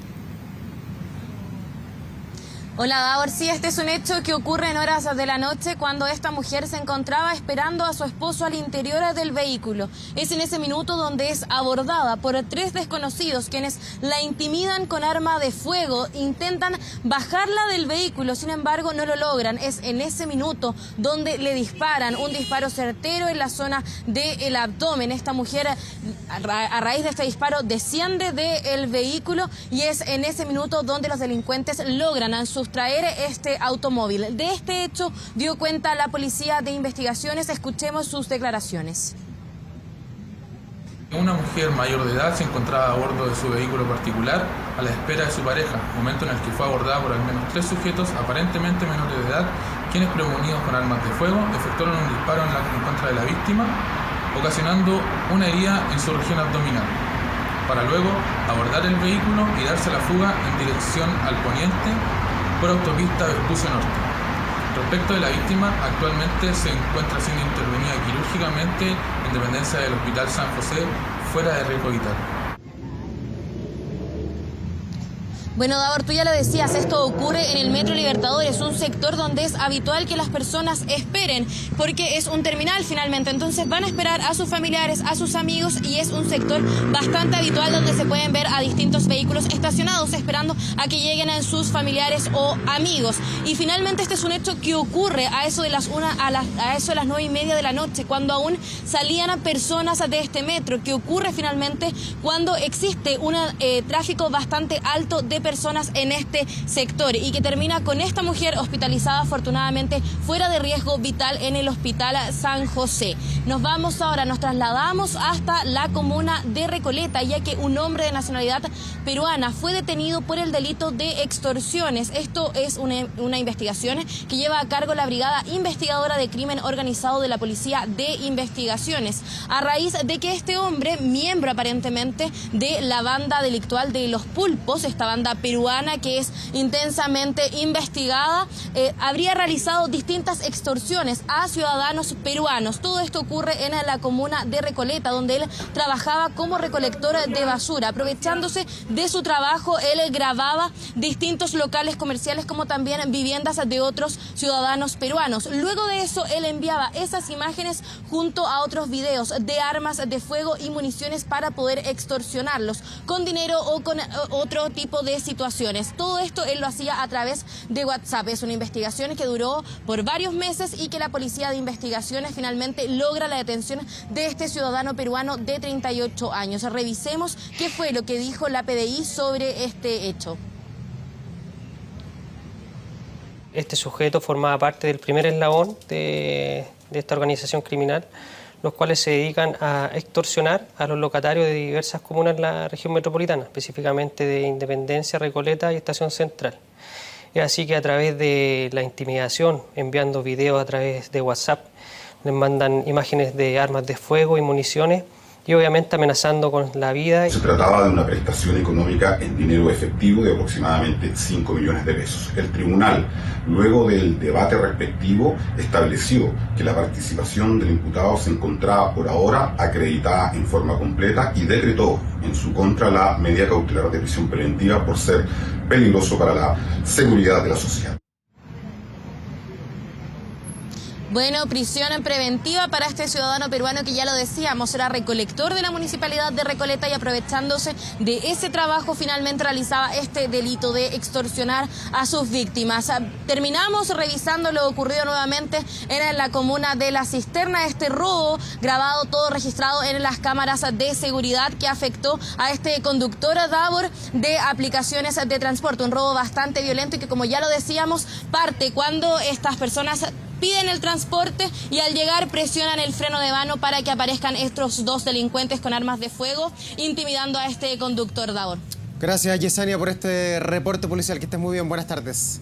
Hola, Davor. Sí, este es un hecho que ocurre en horas de la noche cuando esta mujer se encontraba esperando a su esposo al interior del vehículo. Es en ese minuto donde es abordada por 3 desconocidos quienes la intimidan con arma de fuego, intentan bajarla del vehículo, sin embargo no lo logran. Es en ese minuto donde le disparan un disparo certero en la zona del abdomen. Esta mujer, a raíz de este disparo, desciende del vehículo y es en ese minuto donde los delincuentes logran sustraer este automóvil. De este hecho dio cuenta la Policía de Investigaciones. Escuchemos sus declaraciones. Una mujer mayor de edad se encontraba a bordo de su vehículo particular a la espera de su pareja, momento en el que fue abordada por al menos 3 sujetos aparentemente menores de edad, quienes premonidos con armas de fuego efectuaron un disparo en contra de la víctima, ocasionando una herida en su región abdominal, para luego abordar el vehículo y darse la fuga en dirección al poniente por autopista Vespucio Norte. Respecto de la víctima, actualmente se encuentra siendo intervenida quirúrgicamente en dependencia del Hospital San José, fuera de riesgo vital. Bueno, Davor, tú ya lo decías, esto ocurre en el Metro Libertadores, un sector donde es habitual que las personas esperen, porque es un terminal finalmente, entonces van a esperar a sus familiares, a sus amigos, y es un sector bastante habitual donde se pueden ver a distintos vehículos estacionados esperando a que lleguen a sus familiares o amigos. Y finalmente este es un hecho que ocurre a eso de las 9:30 de la noche, cuando aún salían personas de este metro, que ocurre finalmente cuando existe un tráfico bastante alto de personas en este sector y que termina con esta mujer hospitalizada afortunadamente fuera de riesgo vital en el Hospital San José. Nos trasladamos hasta la comuna de Recoleta, ya que un hombre de nacionalidad peruana fue detenido por el delito de extorsiones. Esto es una investigación que lleva a cargo la Brigada Investigadora de Crimen Organizado de la Policía de Investigaciones, a raíz de que este hombre, miembro aparentemente de la banda delictual de Los Pulpos, esta banda peruana que es intensamente investigada, habría realizado distintas extorsiones a ciudadanos peruanos. Todo esto ocurre en la comuna de Recoleta, donde él trabajaba como recolector de basura. Aprovechándose de su trabajo, él grababa distintos locales comerciales como también viviendas de otros ciudadanos peruanos. Luego de eso, él enviaba esas imágenes junto a otros videos de armas de fuego y municiones para poder extorsionarlos con dinero o con otro tipo de situaciones. Todo esto él lo hacía a través de WhatsApp. Es una investigación que duró por varios meses y que la Policía de Investigaciones finalmente logra la detención de este ciudadano peruano de 38 años. Revisemos qué fue lo que dijo la PDI sobre este hecho. Este sujeto formaba parte del primer eslabón de esta organización criminal, los cuales se dedican a extorsionar a los locatarios de diversas comunas en la región metropolitana, específicamente de Independencia, Recoleta y Estación Central. Es así que a través de la intimidación, enviando videos a través de WhatsApp, les mandan imágenes de armas de fuego y municiones, y obviamente amenazando con la vida. Se trataba de una prestación económica en dinero efectivo de aproximadamente 5 millones de pesos. El tribunal, luego del debate respectivo, estableció que la participación del imputado se encontraba por ahora acreditada en forma completa y decretó en su contra la medida cautelar de prisión preventiva por ser peligroso para la seguridad de la sociedad. Bueno, prisión preventiva para este ciudadano peruano que ya lo decíamos, era recolector de la Municipalidad de Recoleta y aprovechándose de ese trabajo finalmente realizaba este delito de extorsionar a sus víctimas. Terminamos revisando lo ocurrido nuevamente en la comuna de La Cisterna, este robo grabado, todo registrado en las cámaras de seguridad que afectó a este conductor Davor de aplicaciones de transporte, un robo bastante violento y que, como ya lo decíamos, parte cuando estas personas piden el transporte y al llegar presionan el freno de mano para que aparezcan estos dos delincuentes con armas de fuego intimidando a este conductor, Davor. Gracias, Yesenia, por este reporte policial. Que estés muy bien. Buenas tardes.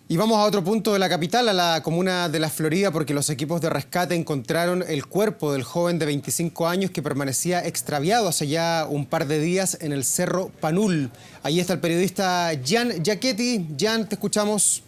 Y vamos a otro punto de la capital, a la comuna de La Florida, porque los equipos de rescate encontraron el cuerpo del joven de 25 años que permanecía extraviado hace ya un par de días en el Cerro Panul. Ahí está el periodista Jan Giachetti. Jan, te escuchamos.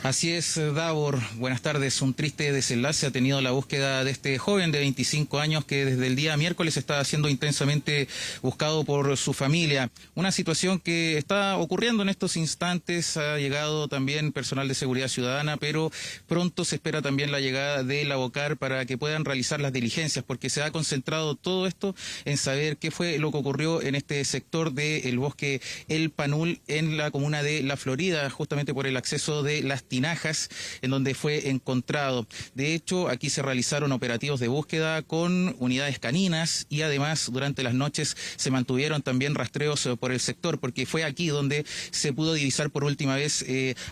Así es, Davor. Buenas tardes. Un triste desenlace ha tenido la búsqueda de este joven de 25 años que desde el día miércoles está siendo intensamente buscado por su familia. Una situación que está ocurriendo en estos instantes. Ha llegado también personal de seguridad ciudadana, pero pronto se espera también la llegada de la BOCAR para que puedan realizar las diligencias, porque se ha concentrado todo esto en saber qué fue lo que ocurrió en este sector del bosque El Panul en la comuna de La Florida, justamente por el acceso de Las Tinajas. Tinajas, en donde fue encontrado. De hecho, aquí se realizaron operativos de búsqueda con unidades caninas y además durante las noches se mantuvieron también rastreos por el sector, porque fue aquí donde se pudo divisar por última vez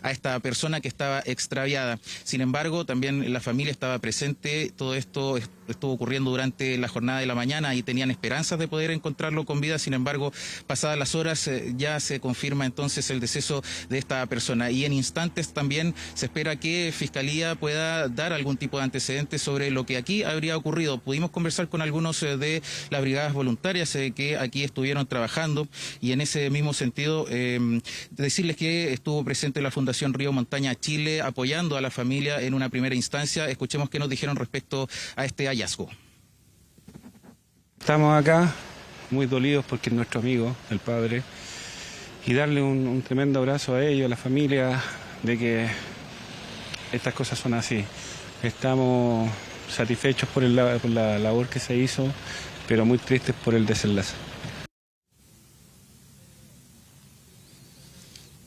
a esta persona que estaba extraviada. Sin embargo, también la familia estaba presente. Todo esto estuvo ocurriendo durante la jornada de la mañana y tenían esperanzas de poder encontrarlo con vida. Sin embargo, pasadas las horas ya se confirma entonces el deceso de esta persona, y en instantes también se espera que Fiscalía pueda dar algún tipo de antecedentes sobre lo que aquí habría ocurrido. Pudimos conversar con algunos de las brigadas voluntarias que aquí estuvieron trabajando, y en ese mismo sentido decirles que estuvo presente la Fundación Río Montaña Chile apoyando a la familia en una primera instancia. Escuchemos qué nos dijeron respecto a este hallazgo. Estamos acá muy dolidos porque es nuestro amigo, el padre, y darle un tremendo abrazo a ellos, a la familia, de que estas cosas son así. Estamos satisfechos por la labor que se hizo, pero muy tristes por el desenlace.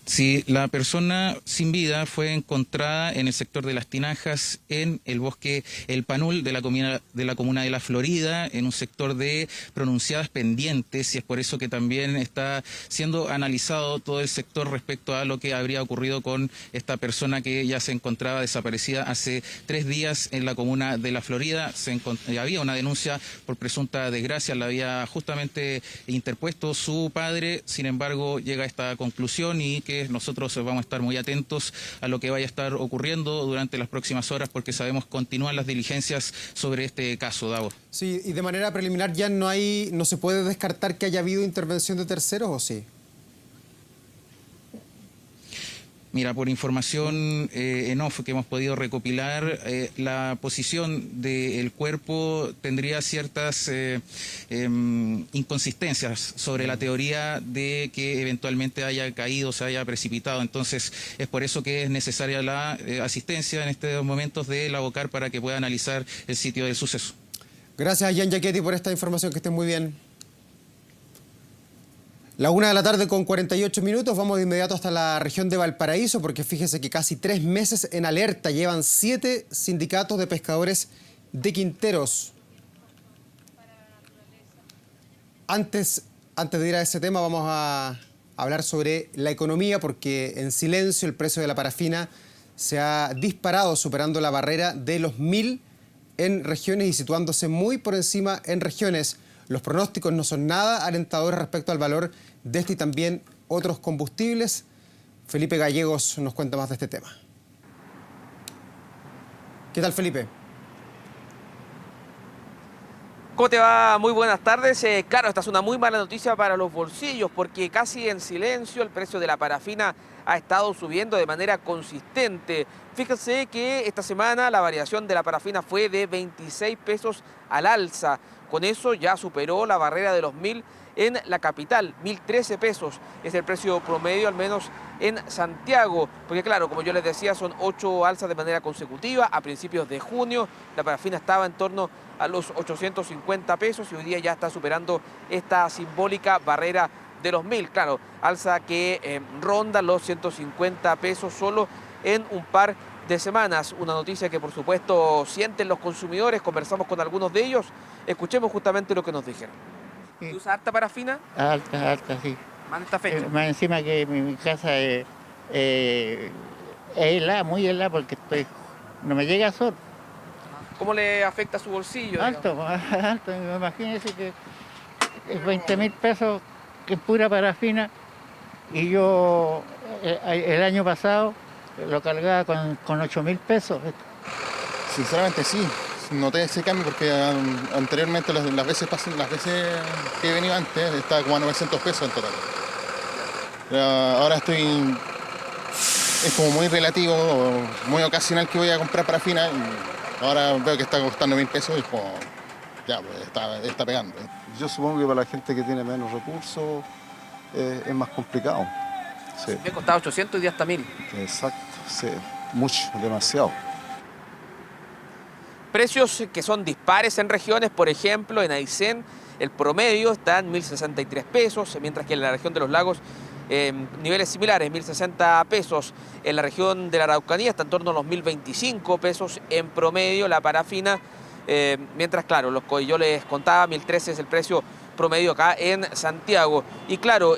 Si la persona sin vida fue encontrada en el sector de Las Tinajas, en el bosque El Panul de la comuna de La Florida, en un sector de pronunciadas pendientes, y es por eso que también está siendo analizado todo el sector respecto a lo que habría ocurrido con esta persona que ya se encontraba desaparecida hace 3 días en la comuna de La Florida. Había una denuncia por presunta desgracia, la había justamente interpuesto su padre. Sin embargo, llega a esta conclusión, y que nosotros vamos a estar muy atentos a lo que vaya a estar ocurriendo durante las próximas horas, porque sabemos que continúan las diligencias sobre este caso, Davor. Sí, y de manera preliminar ya no se puede descartar que haya habido intervención de terceros, ¿o sí? Mira, por información en off que hemos podido recopilar, la posición del cuerpo tendría ciertas inconsistencias sobre la teoría de que eventualmente haya caído, se haya precipitado. Entonces, es por eso que es necesaria la asistencia en estos momentos de la Bocar para que pueda analizar el sitio del suceso. Gracias, Jan Giachetti, por esta información. Que estén muy bien. La 1:48 p.m. Vamos de inmediato hasta la región de Valparaíso, porque fíjese que casi 3 meses en alerta llevan 7 sindicatos de pescadores de Quinteros. Antes de ir a ese tema, vamos a hablar sobre la economía, porque en silencio el precio de la parafina se ha disparado, superando la barrera de los 1.000 en regiones y situándose muy por encima en regiones. Los pronósticos no son nada alentadores respecto al valor de este y también otros combustibles. Felipe Gallegos nos cuenta más de este tema. ¿Qué tal, Felipe? ¿Cómo te va? Muy buenas tardes. Claro, esta es una muy mala noticia para los bolsillos, porque casi en silencio el precio de la parafina ha estado subiendo de manera consistente. Fíjense que esta semana la variación de la parafina fue de 26 pesos al alza. Con eso ya superó la barrera de los 1.000 en la capital. 1.013 pesos es el precio promedio, al menos en Santiago. Porque claro, como yo les decía, son 8 alzas de manera consecutiva. A principios de junio la parafina estaba en torno a los 850 pesos y hoy día ya está superando esta simbólica barrera de los 1.000. Claro, alza que ronda los 150 pesos solo en un par de semanas. Una noticia que por supuesto sienten los consumidores. Conversamos con algunos de ellos. Escuchemos justamente lo que nos dijeron. Sí. ¿Usa harta parafina? Alta, sí. Más esta fecha. Más encima que mi casa es helada, muy helada, porque no me llega sol. ¿Cómo le afecta a su bolsillo? Alto, imagínese que es 20.000 pesos que es pura parafina, y yo el año pasado lo cargaba con 8.000 pesos. Sinceramente sí, noté ese cambio porque anteriormente las veces que he venido antes estaba como a 900 pesos en total. Ahora es como muy relativo, muy ocasional que voy a comprar parafina, y ahora veo que está costando 1.000 pesos y como ya pues, está pegando. Yo supongo que para la gente que tiene menos recursos es más complicado. Sí. Me costaba 800 y ya hasta 1.000. Exacto, sí, mucho, demasiado. Precios que son dispares en regiones. Por ejemplo, en Aysén el promedio está en 1.063 pesos, mientras que en la región de los lagos niveles similares, 1.060 pesos. En la región de la Araucanía está en torno a los 1.025 pesos en promedio la parafina, mientras, claro, los que yo les contaba, 1.013 es el precio promedio acá en Santiago. Y claro,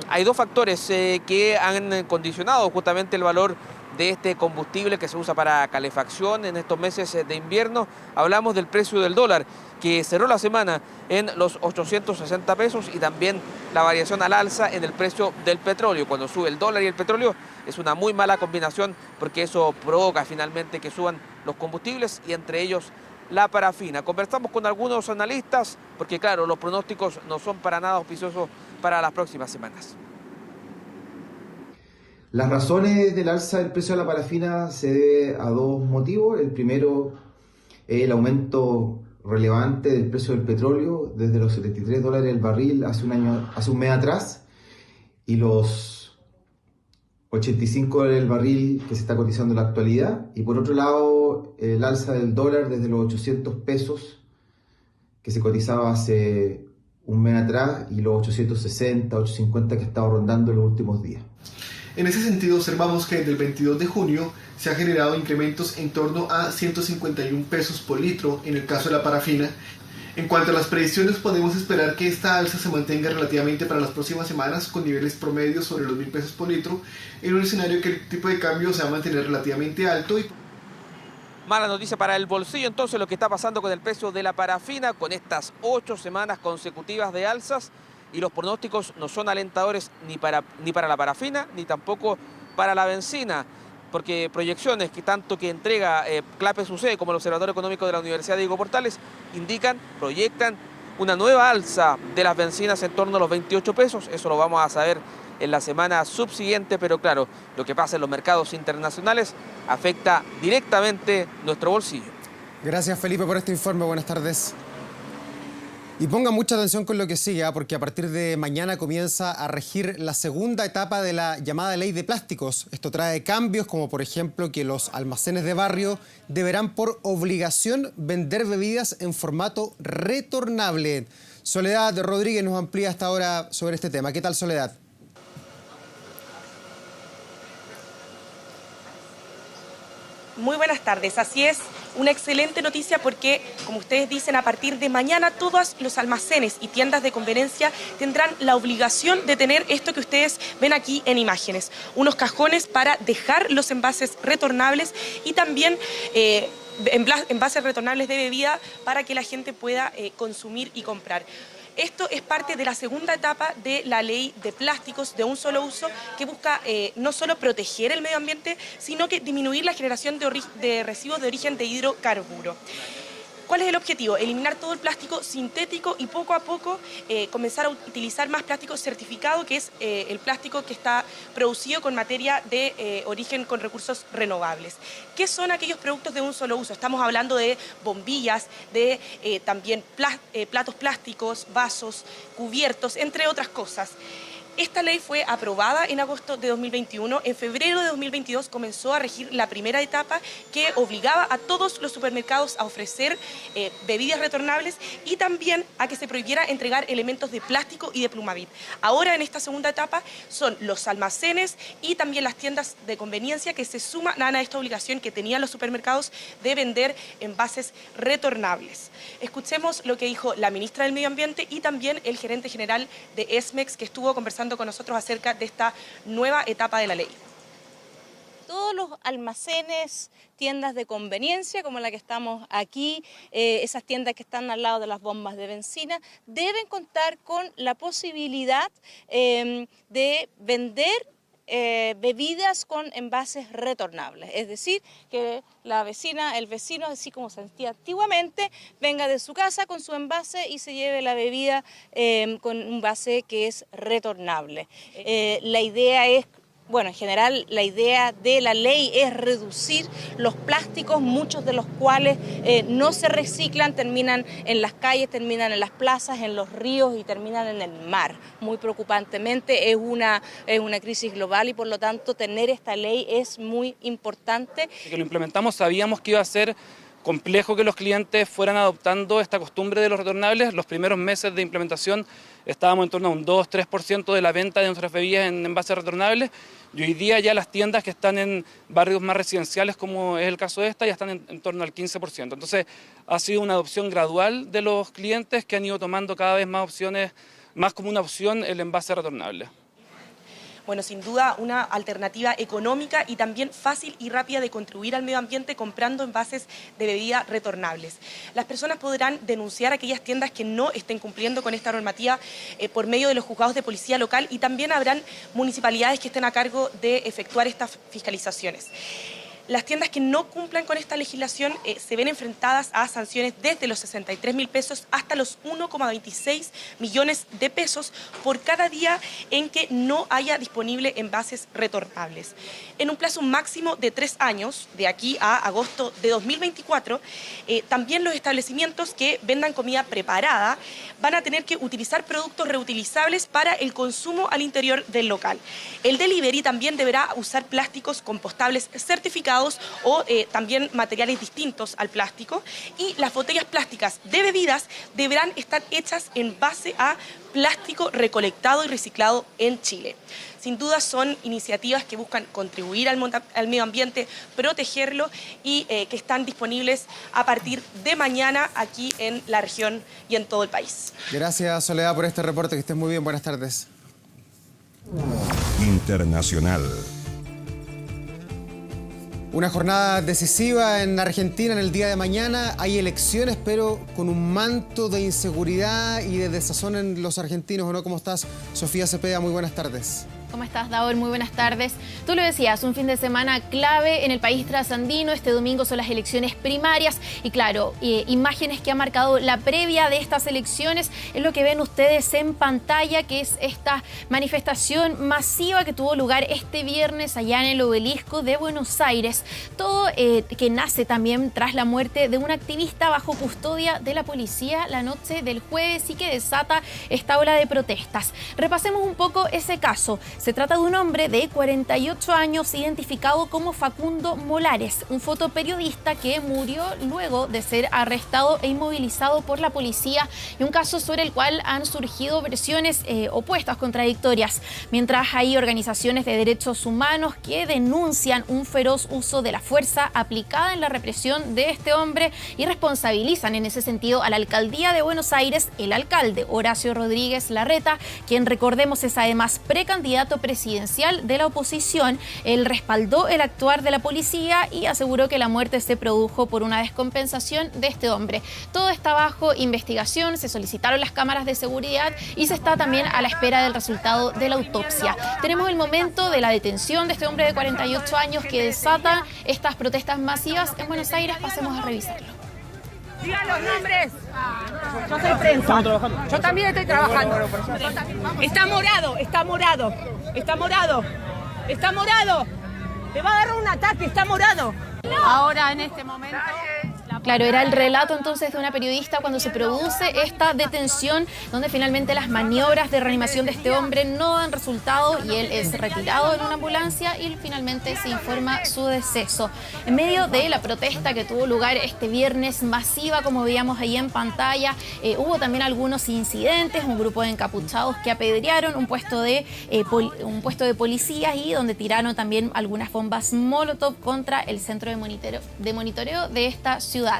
hay dos factores que han condicionado justamente el valor de este combustible que se usa para calefacción en estos meses de invierno. Hablamos del precio del dólar, que cerró la semana en los 860 pesos, y también la variación al alza en el precio del petróleo. Cuando sube el dólar y el petróleo es una muy mala combinación, porque eso provoca finalmente que suban los combustibles, y entre ellos la parafina. Conversamos con algunos analistas, porque claro, los pronósticos no son para nada auspiciosos para las próximas semanas. Las razones del alza del precio de la parafina se debe a dos motivos. El primero es el aumento relevante del precio del petróleo desde los $73 el barril hace un mes atrás, y los $85 el barril que se está cotizando en la actualidad. Y por otro lado, el alza del dólar desde los 800 pesos que se cotizaba hace un mes atrás, y los 860, 850 que ha estado rondando en los últimos días. En ese sentido, observamos que desde el 22 de junio se han generado incrementos en torno a 151 pesos por litro en el caso de la parafina. En cuanto a las previsiones, podemos esperar que esta alza se mantenga relativamente para las próximas semanas, con niveles promedios sobre los 1.000 pesos por litro, en un escenario que el tipo de cambio se va a mantener relativamente alto. Mala noticia para el bolsillo, entonces, lo que está pasando con el precio de la parafina, con estas 8 semanas consecutivas de alzas. Y los pronósticos no son alentadores ni para la parafina, ni tampoco para la benzina, porque proyecciones que tanto que entrega Clapes UC como el Observatorio Económico de la Universidad Diego Portales proyectan una nueva alza de las bencinas en torno a los 28 pesos. Eso lo vamos a saber en la semana subsiguiente, pero claro, lo que pasa en los mercados internacionales afecta directamente nuestro bolsillo. Gracias, Felipe, por este informe. Buenas tardes. Y ponga mucha atención con lo que sigue, porque a partir de mañana comienza a regir la segunda etapa de la llamada ley de plásticos. Esto trae cambios, como por ejemplo que los almacenes de barrio deberán por obligación vender bebidas en formato retornable. Soledad Rodríguez nos amplía hasta ahora sobre este tema. ¿Qué tal, Soledad? Muy buenas tardes, así es, una excelente noticia porque, como ustedes dicen, a partir de mañana todos los almacenes y tiendas de conveniencia tendrán la obligación de tener esto que ustedes ven aquí en imágenes, unos cajones para dejar los envases retornables y también envases retornables de bebida para que la gente pueda consumir y comprar. Esto es parte de la segunda etapa de la ley de plásticos de un solo uso, que busca no solo proteger el medio ambiente, sino que disminuir la generación de residuos de origen de hidrocarburo. ¿Cuál es el objetivo? Eliminar todo el plástico sintético y poco a poco comenzar a utilizar más plástico certificado, que es el plástico que está producido con materia de origen con recursos renovables. ¿Qué son aquellos productos de un solo uso? Estamos hablando de bombillas, de también platos plásticos, vasos, cubiertos, entre otras cosas. Esta ley fue aprobada en agosto de 2021. En febrero de 2022 comenzó a regir la primera etapa, que obligaba a todos los supermercados a ofrecer bebidas retornables y también a que se prohibiera entregar elementos de plástico y de Plumavit. Ahora, en esta segunda etapa, son los almacenes y también las tiendas de conveniencia que se suman a esta obligación que tenían los supermercados de vender envases retornables. Escuchemos lo que dijo la ministra del Medio Ambiente y también el gerente general de ESMEX, que estuvo conversando con nosotros acerca de esta nueva etapa de la ley. Todos los almacenes, tiendas de conveniencia como la que estamos aquí, esas tiendas que están al lado de las bombas de benzina, deben contar con la posibilidad de vender bebidas con envases retornables, es decir, que la vecina, el vecino, así como se hacía antiguamente, venga de su casa con su envase y se lleve la bebida con un envase que es retornable. La idea es, bueno, en general la idea de la ley es reducir los plásticos, muchos de los cuales no se reciclan, terminan en las calles, terminan en las plazas, en los ríos y terminan en el mar. Muy preocupantemente, es una crisis global y por lo tanto tener esta ley es muy importante. Que lo implementamos sabíamos que iba a ser complejo que los clientes fueran adoptando esta costumbre de los retornables. Los primeros meses de implementación estábamos en torno a un 2-3% de la venta de nuestras bebidas en envases retornables, y hoy día ya las tiendas que están en barrios más residenciales, como es el caso de esta, ya están en torno al 15%. Entonces ha sido una adopción gradual de los clientes que han ido tomando cada vez más opciones, más como una opción el envase retornable. Bueno, sin duda una alternativa económica y también fácil y rápida de contribuir al medio ambiente comprando envases de bebida retornables. Las personas podrán denunciar a aquellas tiendas que no estén cumpliendo con esta normativa por medio de los juzgados de policía local, y también habrán municipalidades que estén a cargo de efectuar estas fiscalizaciones. Las tiendas que no cumplan con esta legislación se ven enfrentadas a sanciones desde los 63.000 pesos hasta los 1,26 millones de pesos por cada día en que no haya disponible envases retornables. En un plazo máximo de 3 años, de aquí a agosto de 2024, también los establecimientos que vendan comida preparada van a tener que utilizar productos reutilizables para el consumo al interior del local. El delivery también deberá usar plásticos compostables certificados o también materiales distintos al plástico, y las botellas plásticas de bebidas deberán estar hechas en base a plástico recolectado y reciclado en Chile. Sin duda son iniciativas que buscan contribuir al medio ambiente, protegerlo, y que están disponibles a partir de mañana aquí en la región y en todo el país. Gracias, Soledad, por este reporte. Que estés muy bien. Buenas tardes. Internacional. Una jornada decisiva en Argentina en el día de mañana. Hay elecciones, pero con un manto de inseguridad y de desazón en los argentinos, ¿o no? ¿Cómo estás, Sofía Cepeda? Muy buenas tardes. ¿Cómo estás, Davor? Muy buenas tardes. Tú lo decías, un fin de semana clave en el país trasandino. Este domingo son las elecciones primarias y, claro, imágenes que han marcado la previa de estas elecciones es lo que ven ustedes en pantalla, que es esta manifestación masiva que tuvo lugar este viernes allá en el Obelisco de Buenos Aires. Todo que nace también tras la muerte de un activista bajo custodia de la policía la noche del jueves y que desata esta ola de protestas. Repasemos un poco ese caso. Se trata de un hombre de 48 años identificado como Facundo Molares, un fotoperiodista que murió luego de ser arrestado e inmovilizado por la policía, y un caso sobre el cual han surgido versiones opuestas, contradictorias, mientras hay organizaciones de derechos humanos que denuncian un feroz uso de la fuerza aplicada en la represión de este hombre y responsabilizan en ese sentido a la alcaldía de Buenos Aires, el alcalde Horacio Rodríguez Larreta, quien, recordemos, es además precandidato presidencial de la oposición. Él respaldó el actuar de la policía y aseguró que la muerte se produjo por una descompensación de este hombre. Todo está bajo investigación, se solicitaron las cámaras de seguridad y se está también a la espera del resultado de la autopsia. Tenemos el momento de la detención de este hombre de 48 años que desata estas protestas masivas en Buenos Aires. Pasemos a revisarlo. Digan los nombres. Yo soy prensa. Yo también estoy trabajando. Está morado, está morado. Está morado. Está morado. Te va a agarrar un ataque, está morado. Ahora, en este momento... Claro, era el relato entonces de una periodista cuando se produce esta detención, donde finalmente las maniobras de reanimación de este hombre no dan resultado y él es retirado en una ambulancia y finalmente se informa su deceso. En medio de la protesta que tuvo lugar este viernes masiva, como veíamos ahí en pantalla, hubo también algunos incidentes, un grupo de encapuchados que apedrearon un puesto de policías y donde tiraron también algunas bombas Molotov contra el centro de monitoreo de esta ciudad.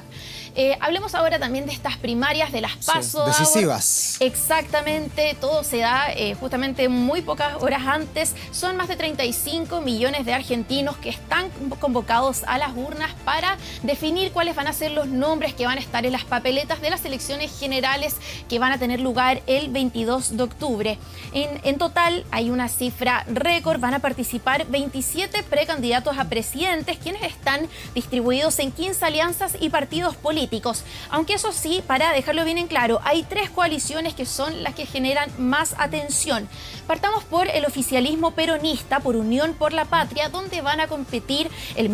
Hablemos ahora también de estas primarias de las PASO. Sí, decisivas. Exactamente, todo se da justamente muy pocas horas antes. Son más de 35 millones de argentinos que están convocados a las urnas para definir cuáles van a ser los nombres que van a estar en las papeletas de las elecciones generales que van a tener lugar el 22 de octubre. En total hay una cifra récord, van a participar 27 precandidatos a presidentes, quienes están distribuidos en 15 alianzas y partidos políticos. Aunque eso sí, para dejarlo bien en claro, hay 3 coaliciones que son las que generan más atención. Partamos por el oficialismo peronista, por Unión por la Patria, donde van a competir el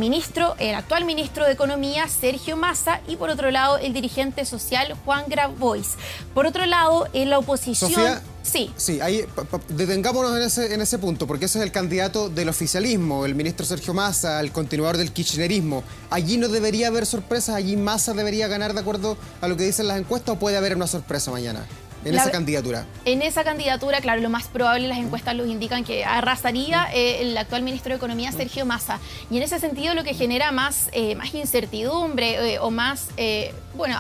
actual ministro de Economía, Sergio Massa, y por otro lado el dirigente social Juan Grabois. Por otro lado, en la oposición... Sofía, Sí. Sí, ahí detengámonos en ese punto, porque ese es el candidato del oficialismo, el ministro Sergio Massa, el continuador del kirchnerismo. Allí no debería haber sorpresas, allí Massa debería ganar de acuerdo a lo que dicen las encuestas, ¿o puede haber una sorpresa mañana en esa candidatura? En esa candidatura, claro, lo más probable, las encuestas los indican que arrasaría el actual ministro de Economía, Sergio Massa. Y en ese sentido lo que genera más incertidumbre o más,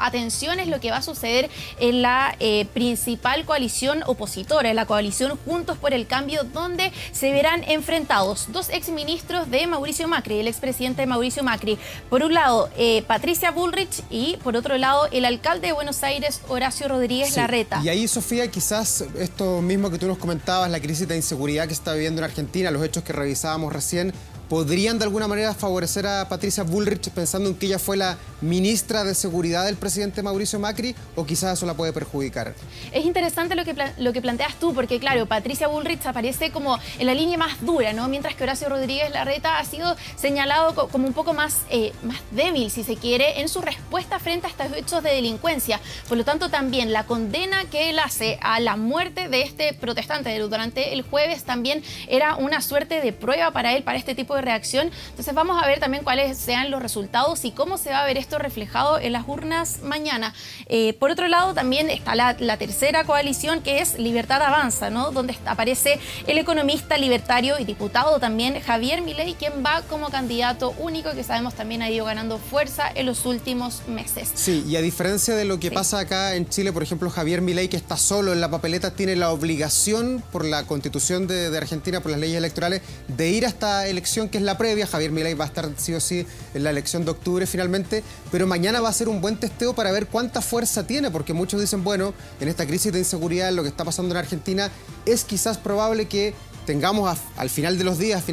atención es lo que va a suceder en la principal coalición opositora, en la coalición Juntos por el Cambio, donde se verán enfrentados dos exministros de Mauricio Macri, el expresidente Mauricio Macri. Por un lado, Patricia Bullrich, y por otro lado, el alcalde de Buenos Aires, Horacio Rodríguez Larreta. Y ahí, Sofía, quizás esto mismo que tú nos comentabas, la crisis de inseguridad que se está viviendo en Argentina, los hechos que revisábamos recién, ¿podrían de alguna manera favorecer a Patricia Bullrich pensando en que ella fue la ministra de Seguridad del presidente Mauricio Macri, o quizás eso la puede perjudicar? Es interesante lo que planteas tú, porque claro, Patricia Bullrich aparece como en la línea más dura, ¿no? Mientras que Horacio Rodríguez Larreta ha sido señalado como un poco más débil, si se quiere, en su respuesta frente a estos hechos de delincuencia. Por lo tanto, también la condena que él hace a la muerte de este protestante durante el jueves también era una suerte de prueba para él, para este tipo de reacción. Entonces vamos a ver también cuáles sean los resultados y cómo se va a ver esto reflejado en las urnas mañana. Por otro lado, también está la tercera coalición, que es Libertad Avanza, ¿no? Donde aparece el economista libertario y diputado también Javier Milei, quien va como candidato único, que sabemos también ha ido ganando fuerza en los últimos meses. Sí, y a diferencia de lo que pasa acá en Chile, por ejemplo, Javier Milei, que está solo en la papeleta, tiene la obligación por la Constitución de Argentina, por las leyes electorales, de ir a esta elección que es la previa. Javier Milei va a estar sí o sí en la elección de octubre finalmente, pero mañana va a ser un buen testeo para ver cuánta fuerza tiene, porque muchos dicen, bueno, en esta crisis de inseguridad, lo que está pasando en Argentina, es quizás probable que tengamos al final de los días,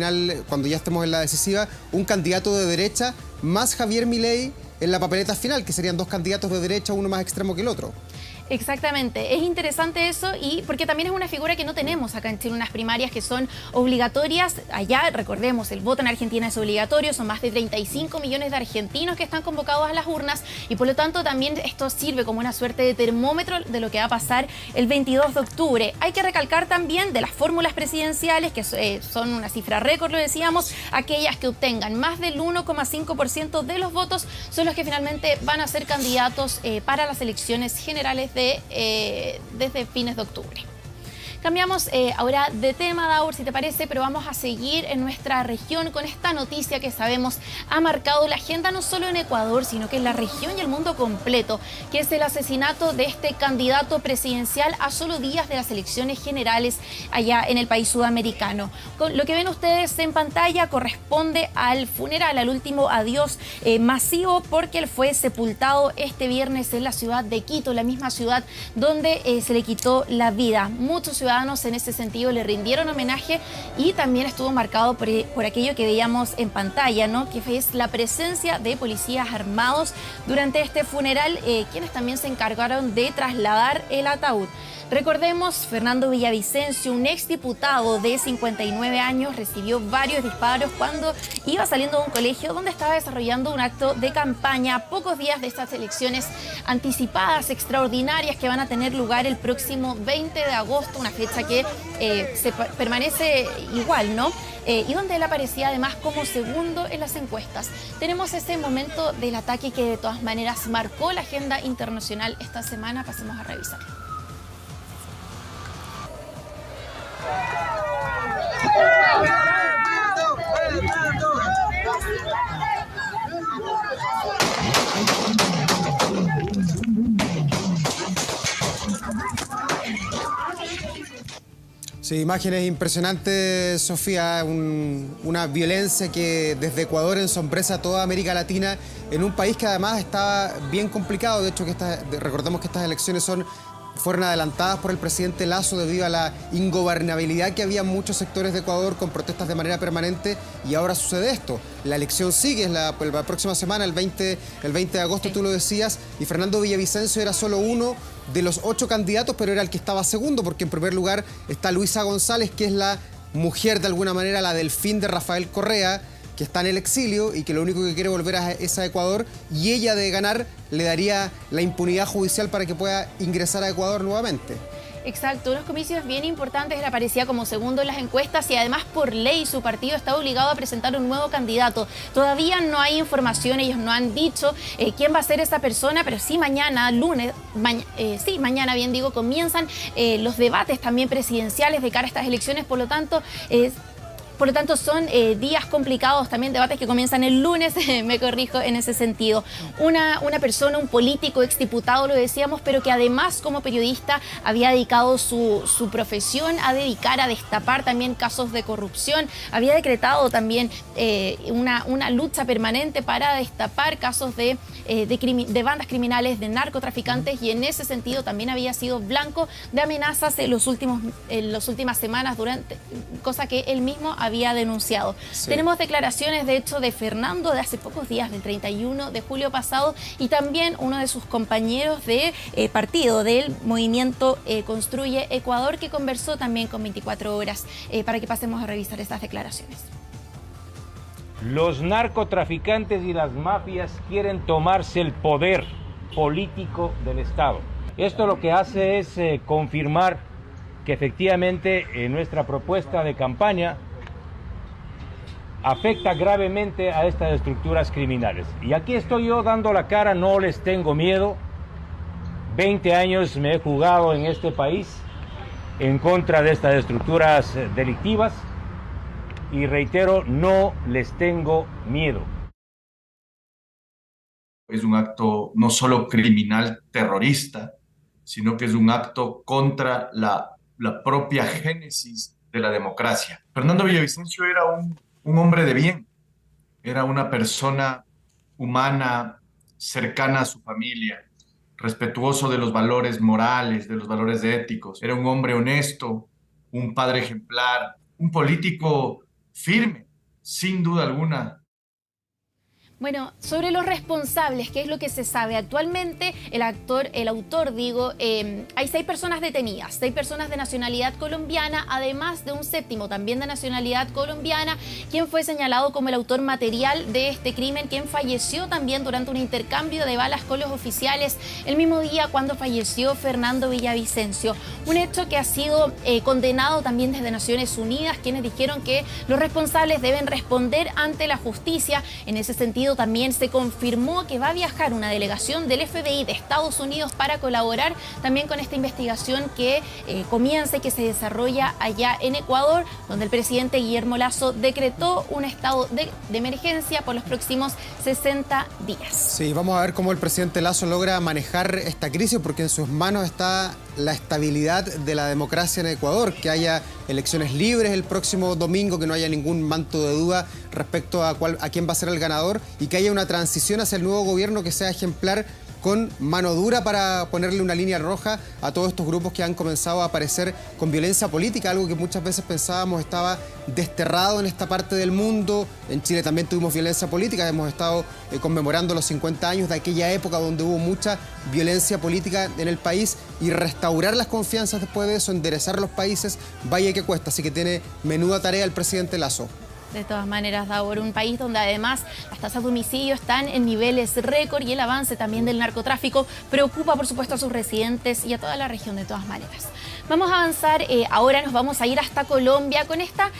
cuando ya estemos en la decisiva, un candidato de derecha más Javier Milei en la papeleta final, que serían dos candidatos de derecha, uno más extremo que el otro. Exactamente, es interesante eso, y porque también es una figura que no tenemos acá en Chile, unas primarias que son obligatorias. Allá, recordemos, el voto en Argentina es obligatorio, son más de 35 millones de argentinos que están convocados a las urnas, y por lo tanto también esto sirve como una suerte de termómetro de lo que va a pasar el 22 de octubre. Hay que recalcar también de las fórmulas presidenciales, que son una cifra récord, lo decíamos, aquellas que obtengan más del 1,5% de los votos son los que finalmente van a ser candidatos para las elecciones generales desde fines de octubre. Cambiamos ahora de tema, Daur, si te parece, pero vamos a seguir en nuestra región con esta noticia que sabemos ha marcado la agenda no solo en Ecuador, sino que en la región y el mundo completo, que es el asesinato de este candidato presidencial a solo días de las elecciones generales allá en el país sudamericano. Lo que ven ustedes en pantalla corresponde al funeral, al último adiós masivo, porque él fue sepultado este viernes en la ciudad de Quito, la misma ciudad donde se le quitó la vida. Muchos ciudadanos en ese sentido le rindieron homenaje, y también estuvo marcado por aquello que veíamos en pantalla, ¿no? Que es la presencia de policías armados durante este funeral, quienes también se encargaron de trasladar el ataúd. Recordemos, Fernando Villavicencio, un exdiputado de 59 años, recibió varios disparos cuando iba saliendo de un colegio donde estaba desarrollando un acto de campaña a pocos días de estas elecciones anticipadas, extraordinarias, que van a tener lugar el próximo 20 de agosto, una fecha que permanece igual, ¿no? Y donde él aparecía además como segundo en las encuestas. Tenemos ese momento del ataque que de todas maneras marcó la agenda internacional esta semana. Pasemos a revisarlo. Sí, imágenes impresionantes, Sofía, una violencia que desde Ecuador ensombrece a toda América Latina, en un país que además está bien complicado. De hecho, recordemos que estas elecciones fueron adelantadas por el presidente Lasso debido a la ingobernabilidad que había en muchos sectores de Ecuador, con protestas de manera permanente, y ahora sucede esto. La elección sigue, es la próxima semana, el 20 de agosto, tú lo decías, y Fernando Villavicencio era solo uno de los 8 candidatos, pero era el que estaba segundo, porque en primer lugar está Luisa González, que es la mujer, de alguna manera, la delfín de Rafael Correa, que está en el exilio y que lo único que quiere volver es a Ecuador, y ella, de ganar, le daría la impunidad judicial para que pueda ingresar a Ecuador nuevamente. Exacto, unos comicios bien importantes. Él aparecía como segundo en las encuestas y además por ley su partido está obligado a presentar un nuevo candidato. Todavía no hay información, ellos no han dicho quién va a ser esa persona, pero sí mañana, lunes, mañana bien digo, comienzan los debates también presidenciales de cara a estas elecciones, por lo tanto son días complicados, también debates que comienzan el lunes, me corrijo en ese sentido. Una persona, un político, exdiputado, lo decíamos, pero que además como periodista había dedicado su profesión a dedicar a destapar también casos de corrupción, había decretado también una lucha permanente para destapar casos de bandas criminales, de narcotraficantes, y en ese sentido también había sido blanco de amenazas en las últimas semanas, cosa que él mismo había denunciado. Sí. Tenemos declaraciones, de hecho, de Fernando de hace pocos días, del 31 de julio pasado, y también uno de sus compañeros de partido del movimiento Construye Ecuador, que conversó también con 24 horas, para que pasemos a revisar estas declaraciones. Los narcotraficantes y las mafias quieren tomarse el poder político del Estado. Esto lo que hace es confirmar que efectivamente nuestra propuesta de campaña afecta gravemente a estas estructuras criminales. Y aquí estoy yo dando la cara, no les tengo miedo. 20 años me he jugado en este país en contra de estas estructuras delictivas y reitero, no les tengo miedo. Es un acto no solo criminal terrorista, sino que es un acto contra la propia génesis de la democracia. Fernando Villavicencio era un hombre de bien, era una persona humana, cercana a su familia, respetuoso de los valores morales, de los valores éticos. Era un hombre honesto, un padre ejemplar, un político firme, sin duda alguna. Bueno, sobre los responsables, ¿qué es lo que se sabe? Actualmente el autor, hay 6 personas detenidas, 6 personas de nacionalidad colombiana, además de un séptimo también de nacionalidad colombiana, quien fue señalado como el autor material de este crimen, quien falleció también durante un intercambio de balas con los oficiales el mismo día cuando falleció Fernando Villavicencio. Un hecho que ha sido condenado también desde Naciones Unidas, quienes dijeron que los responsables deben responder ante la justicia. En ese sentido, también se confirmó que va a viajar una delegación del FBI de Estados Unidos para colaborar también con esta investigación que comienza y que se desarrolla allá en Ecuador, donde el presidente Guillermo Lasso decretó un estado de emergencia por los próximos 60 días. Sí, vamos a ver cómo el presidente Lasso logra manejar esta crisis, porque en sus manos está la estabilidad de la democracia en Ecuador, que haya elecciones libres el próximo domingo, que no haya ningún manto de duda respecto a quién va a ser el ganador, y que haya una transición hacia el nuevo gobierno que sea ejemplar, con mano dura para ponerle una línea roja a todos estos grupos que han comenzado a aparecer con violencia política, algo que muchas veces pensábamos estaba desterrado en esta parte del mundo. En Chile también tuvimos violencia política, hemos estado conmemorando los 50 años de aquella época donde hubo mucha violencia política en el país, y restaurar las confianzas después de eso, enderezar los países, vaya que cuesta, así que tiene menuda tarea el presidente Lasso. De todas maneras, Davor, un país donde además las tasas de homicidio están en niveles récord, y el avance también del narcotráfico preocupa, por supuesto, a sus residentes y a toda la región de todas maneras. Vamos a avanzar, ahora nos vamos a ir hasta Colombia con esta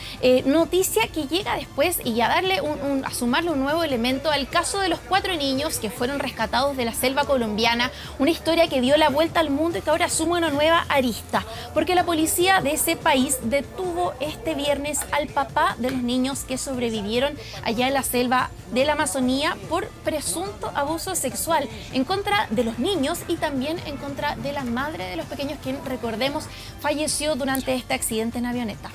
noticia que llega después, y a darle a sumarle un nuevo elemento al caso de los 4 niños que fueron rescatados de la selva colombiana, una historia que dio la vuelta al mundo y que ahora suma una nueva arista, porque la policía de ese país detuvo este viernes al papá de los niños que sobrevivieron allá en la selva de la Amazonía por presunto abuso sexual en contra de los niños y también en contra de la madre de los pequeños, quien, recordemos, falleció durante este accidente en avioneta.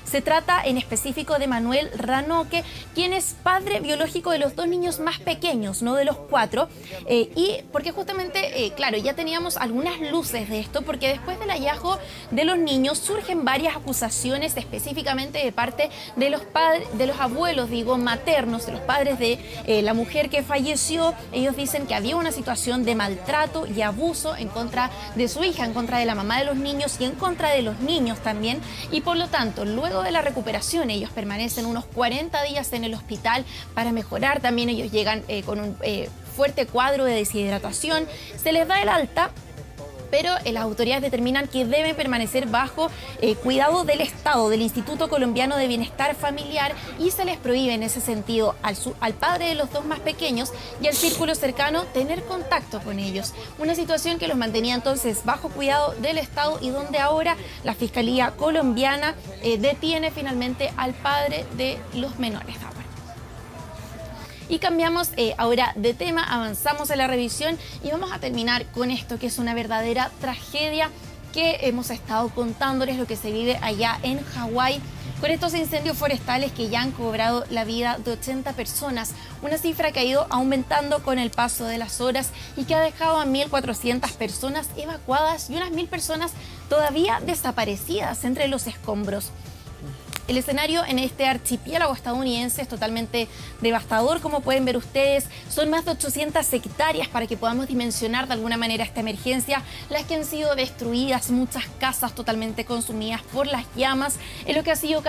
Se trata en específico de Manuel Ranoque, quien es padre biológico de los 2 niños más pequeños, no de los 4. Y porque justamente, claro, ya teníamos algunas luces de esto, porque después del hallazgo de los niños surgen varias acusaciones, específicamente de parte de los abuelos, maternos, de los padres de la mujer que falleció. Ellos dicen que había una situación de maltrato y abuso en contra de su hija, en contra de la mamá de los niños y en contra de los niños también. Y por lo tanto, luego de la recuperación, ellos permanecen unos 40 días en el hospital para mejorar. También ellos llegan con un fuerte cuadro de deshidratación. Se les da el alta pero las autoridades determinan que deben permanecer bajo cuidado del Estado, del Instituto Colombiano de Bienestar Familiar, y se les prohíbe en ese sentido al padre de los dos más pequeños y al círculo cercano tener contacto con ellos. Una situación que los mantenía entonces bajo cuidado del Estado y donde ahora la Fiscalía colombiana detiene finalmente al padre de los menores. Y cambiamos ahora de tema, avanzamos en la revisión y vamos a terminar con esto, que es una verdadera tragedia que hemos estado contándoles, lo que se vive allá en Hawái, con estos incendios forestales que ya han cobrado la vida de 80 personas, una cifra que ha ido aumentando con el paso de las horas y que ha dejado a 1.400 personas evacuadas y unas 1.000 personas todavía desaparecidas entre los escombros. El escenario en este archipiélago estadounidense es totalmente devastador, como pueden ver ustedes. Son más de 800 hectáreas para que podamos dimensionar de alguna manera esta emergencia, las que han sido destruidas, muchas casas totalmente consumidas por las llamas, en lo que ha sido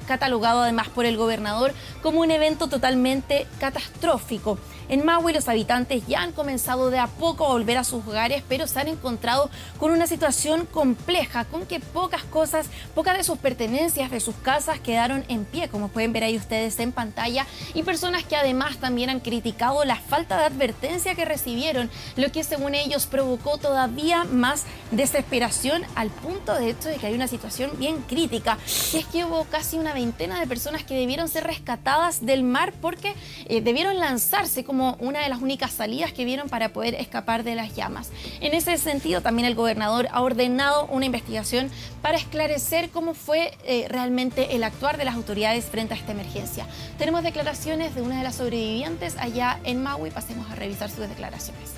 catalogado además por el gobernador como un evento totalmente catastrófico. En Maui los habitantes ya han comenzado de a poco a volver a sus hogares, pero se han encontrado con una situación compleja, con que pocas de sus pertenencias, de sus casas quedaron en pie, como pueden ver ahí ustedes en pantalla, y personas que además también han criticado la falta de advertencia que recibieron, lo que según ellos provocó todavía más desesperación, al punto de hecho de que hay una situación bien crítica, y es que hubo casi una veintena de personas que debieron ser rescatadas del mar porque debieron lanzarse como una de las únicas salidas que vieron para poder escapar de las llamas. En ese sentido, también el gobernador ha ordenado una investigación para esclarecer cómo fue realmente el actuar de las autoridades frente a esta emergencia. Tenemos declaraciones de una de las sobrevivientes allá en Maui. Pasemos a revisar sus declaraciones.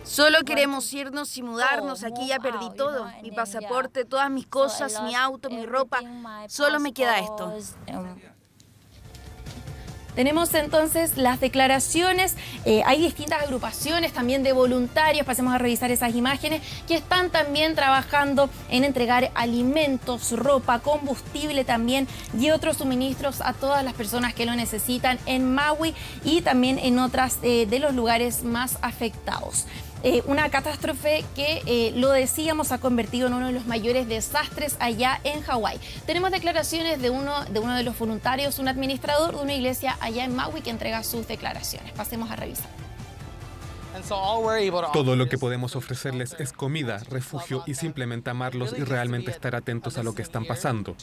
Solo queremos irnos y mudarnos. Aquí ya perdí todo. Mi pasaporte, todas mis cosas, mi auto, mi ropa. Solo me queda esto. Tenemos entonces las declaraciones, hay distintas agrupaciones también de voluntarios, pasemos a revisar esas imágenes, que están también trabajando en entregar alimentos, ropa, combustible también y otros suministros a todas las personas que lo necesitan en Maui y también en otras de los lugares más afectados. Una catástrofe que, lo decíamos, ha convertido en uno de los mayores desastres allá en Hawái. Tenemos declaraciones de uno de los voluntarios, un administrador de una iglesia allá en Maui, que entrega sus declaraciones. Pasemos a revisar. Todo lo que podemos ofrecerles es comida, refugio y simplemente amarlos y realmente estar atentos a lo que están pasando.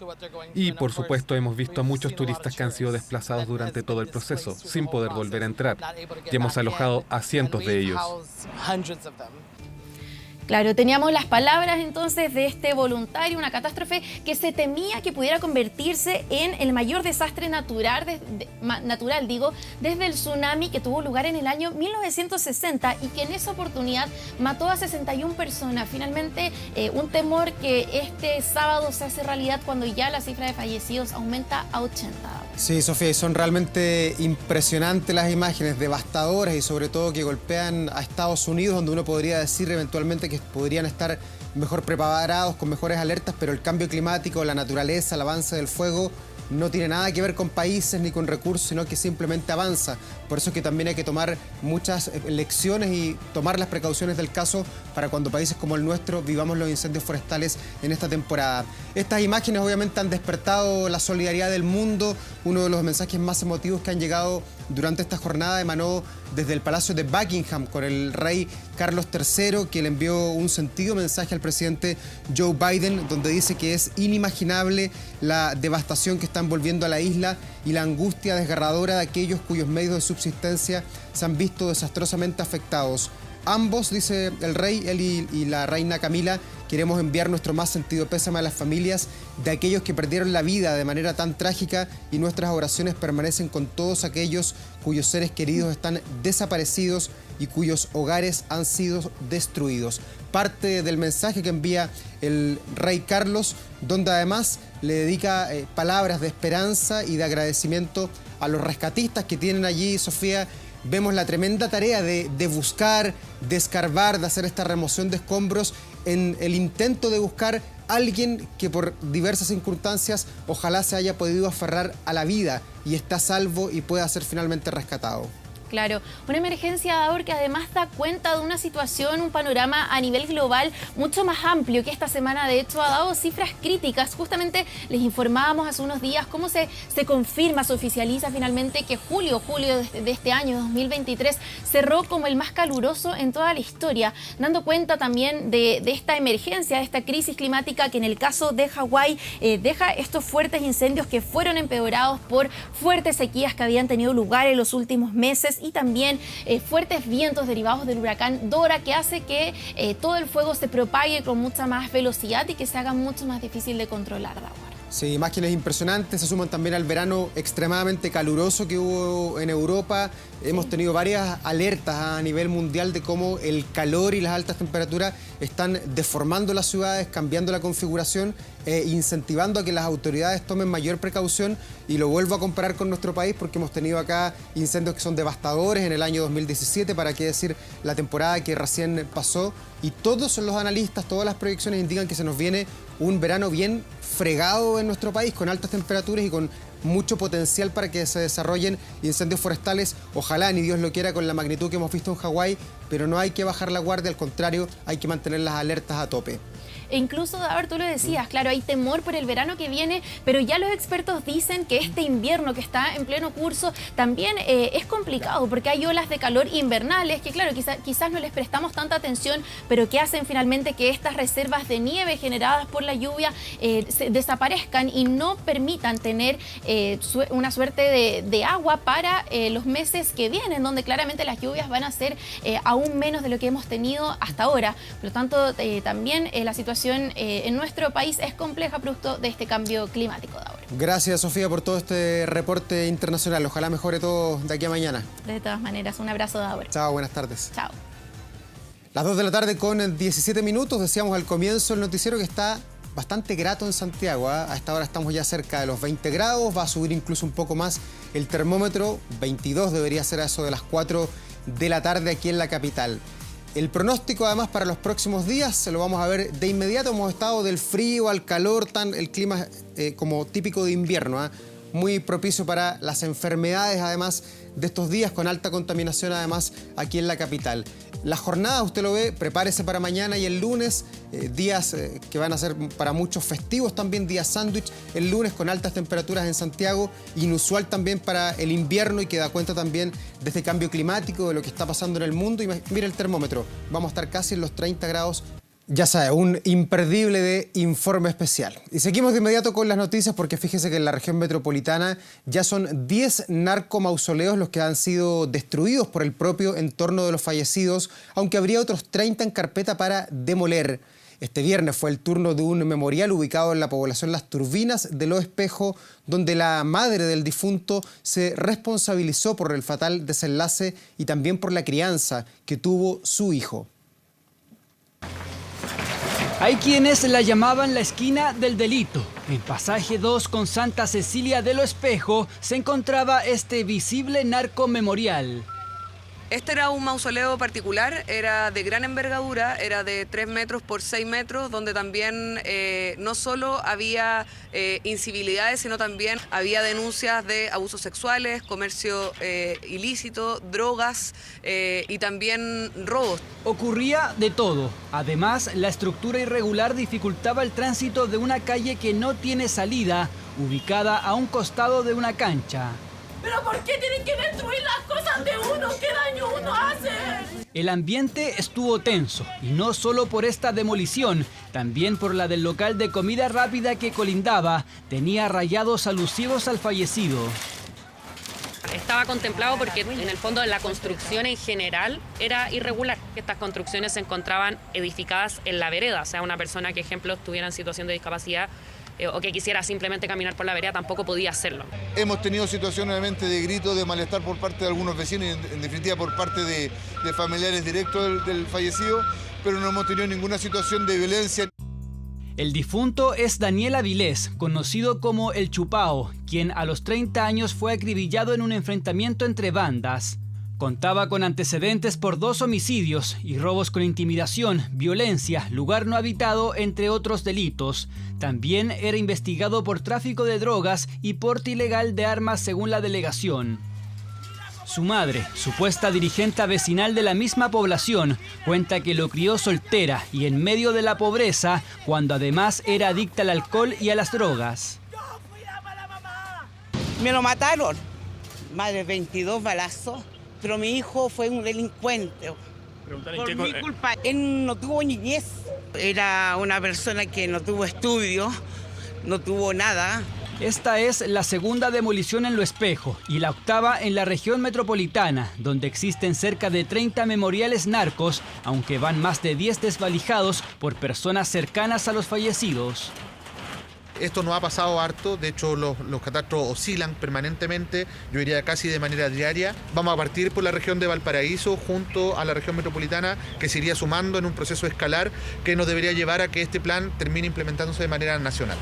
Y por supuesto hemos visto a muchos turistas que han sido desplazados durante todo el proceso, sin poder volver a entrar. Y hemos alojado a cientos de ellos. Claro, teníamos las palabras entonces de este voluntario, una catástrofe que se temía que pudiera convertirse en el mayor desastre natural, desde el tsunami que tuvo lugar en el año 1960 y que en esa oportunidad mató a 61 personas. Finalmente, un temor que este sábado se hace realidad cuando ya la cifra de fallecidos aumenta a 80. Sí, Sofía, son realmente impresionantes las imágenes, devastadoras y sobre todo que golpean a Estados Unidos, donde uno podría decir eventualmente que podrían estar mejor preparados, con mejores alertas, pero el cambio climático, la naturaleza, el avance del fuego no tiene nada que ver con países ni con recursos, sino que simplemente avanza. Por eso es que también hay que tomar muchas lecciones y tomar las precauciones del caso para cuando países como el nuestro vivamos los incendios forestales en esta temporada. Estas imágenes obviamente han despertado la solidaridad del mundo. Uno de los mensajes más emotivos que han llegado durante esta jornada emanó desde el Palacio de Buckingham con el rey Carlos III, que le envió un sentido mensaje al presidente Joe Biden, donde dice que es inimaginable la devastación que está envolviendo a la isla y la angustia desgarradora de aquellos cuyos medios de subsistencia se han visto desastrosamente afectados. Ambos, dice el rey, él y la reina Camila, queremos enviar nuestro más sentido pésame a las familias de aquellos que perdieron la vida de manera tan trágica y nuestras oraciones permanecen con todos aquellos cuyos seres queridos están desaparecidos y cuyos hogares han sido destruidos. Parte del mensaje que envía el rey Carlos, donde además le dedica palabras de esperanza y de agradecimiento a los rescatistas que tienen allí, Sofía. Vemos la tremenda tarea de buscar, de escarbar, de hacer esta remoción de escombros en el intento de buscar a alguien que por diversas circunstancias ojalá se haya podido aferrar a la vida y está a salvo y pueda ser finalmente rescatado. Claro, una emergencia, Davor, que además da cuenta de una situación, un panorama a nivel global mucho más amplio, que esta semana de hecho ha dado cifras críticas. Justamente les informábamos hace unos días cómo se confirma, se oficializa finalmente que julio de este año 2023 cerró como el más caluroso en toda la historia, dando cuenta también de esta emergencia, de esta crisis climática que en el caso de Hawái deja estos fuertes incendios que fueron empeorados por fuertes sequías que habían tenido lugar en los últimos meses y también fuertes vientos derivados del huracán Dora, que hace que todo el fuego se propague con mucha más velocidad y que se haga mucho más difícil de controlar, Davor. Sí, imágenes impresionantes, se suman también al verano extremadamente caluroso que hubo en Europa. Hemos tenido varias alertas a nivel mundial de cómo el calor y las altas temperaturas están deformando las ciudades, cambiando la configuración, incentivando a que las autoridades tomen mayor precaución. Y lo vuelvo a comparar con nuestro país porque hemos tenido acá incendios que son devastadores en el año 2017, para qué decir la temporada que recién pasó. Y todos los analistas, todas las proyecciones indican que se nos viene un verano bien fregado en nuestro país, con altas temperaturas y con mucho potencial para que se desarrollen incendios forestales. Ojalá, ni Dios lo quiera, con la magnitud que hemos visto en Hawái, pero no hay que bajar la guardia, al contrario, hay que mantener las alertas a tope. E incluso, Davor, tú lo decías, claro, hay temor por el verano que viene, pero ya los expertos dicen que este invierno que está en pleno curso también es complicado, porque hay olas de calor invernales que, claro, quizás no les prestamos tanta atención, pero que hacen finalmente que estas reservas de nieve generadas por la lluvia desaparezcan y no permitan tener una suerte de agua para los meses que vienen, donde claramente las lluvias van a ser aún menos de lo que hemos tenido hasta ahora. Por lo tanto, también la situación en nuestro país es compleja producto de este cambio climático, Davor. Gracias, Sofía, por todo este reporte internacional. Ojalá mejore todo de aquí a mañana. De todas maneras, un abrazo, Davor. Chao, buenas tardes. Chao. Las 2 de la tarde con 17 minutos. Decíamos al comienzo el noticiero que está bastante grato en Santiago. A esta hora estamos ya cerca de los 20 grados. Va a subir incluso un poco más el termómetro. 22 debería ser a eso de las 4 de la tarde aquí en la capital. El pronóstico, además, para los próximos días se lo vamos a ver de inmediato. Hemos estado del frío al calor, el clima como típico de invierno, muy propicio para las enfermedades, además de estos días, con alta contaminación, además, aquí en la capital. Las jornadas, usted lo ve, prepárese para mañana y el lunes, días que van a ser para muchos festivos también, días sándwich, el lunes con altas temperaturas en Santiago, inusual también para el invierno y que da cuenta también de este cambio climático, de lo que está pasando en el mundo. Y mire el termómetro, vamos a estar casi en los 30 grados. Ya sabe, un imperdible de informe especial. Y seguimos de inmediato con las noticias porque fíjese que en la región metropolitana ya son 10 narcomausoleos los que han sido destruidos por el propio entorno de los fallecidos, aunque habría otros 30 en carpeta para demoler. Este viernes fue el turno de un memorial ubicado en la población Las Turbinas de Los Espejos, donde la madre del difunto se responsabilizó por el fatal desenlace y también por la crianza que tuvo su hijo. Hay quienes la llamaban la esquina del delito. En Pasaje 2 con Santa Cecilia de Los Espejos se encontraba este visible narcomemorial. Este era un mausoleo particular, era de gran envergadura, era de 3 metros por 6 metros, donde también no solo había incivilidades, sino también había denuncias de abusos sexuales, comercio ilícito, drogas y también robos. Ocurría de todo. Además, la estructura irregular dificultaba el tránsito de una calle que no tiene salida, ubicada a un costado de una cancha. ¿Pero por qué tienen que destruir las cosas de uno? ¿Qué daño uno hace? El ambiente estuvo tenso, y no solo por esta demolición, también por la del local de comida rápida que colindaba, tenía rayados alusivos al fallecido. Estaba contemplado porque en el fondo la construcción en general era irregular. Estas construcciones se encontraban edificadas en la vereda, o sea, una persona que, ejemplo, estuviera en situación de discapacidad o que quisiera simplemente caminar por la vereda tampoco podía hacerlo. Hemos tenido situaciones obviamente de gritos, de malestar por parte de algunos vecinos y en definitiva por parte de familiares directos del fallecido, pero no hemos tenido ninguna situación de violencia. El difunto es Daniel Avilés, conocido como El Chupao, quien a los 30 años fue acribillado en un enfrentamiento entre bandas. Contaba con antecedentes por 2 homicidios y robos con intimidación, violencia, lugar no habitado, entre otros delitos. También era investigado por tráfico de drogas y porte ilegal de armas según la delegación. Su madre, supuesta dirigente vecinal de la misma población, cuenta que lo crió soltera y en medio de la pobreza, cuando además era adicta al alcohol y a las drogas. Me lo mataron, más de 22 balazos, pero mi hijo fue un delincuente. Por mi culpa, él no tuvo niñez. Era una persona que no tuvo estudio, no tuvo nada. Esta es la segunda demolición en Lo Espejo y la octava en la región metropolitana, donde existen cerca de 30 memoriales narcos, aunque van más de 10 desvalijados por personas cercanas a los fallecidos. Esto no ha pasado harto, de hecho los catastros oscilan permanentemente, yo diría casi de manera diaria. Vamos a partir por la región de Valparaíso junto a la región metropolitana, que se iría sumando en un proceso escalar que nos debería llevar a que este plan termine implementándose de manera nacional.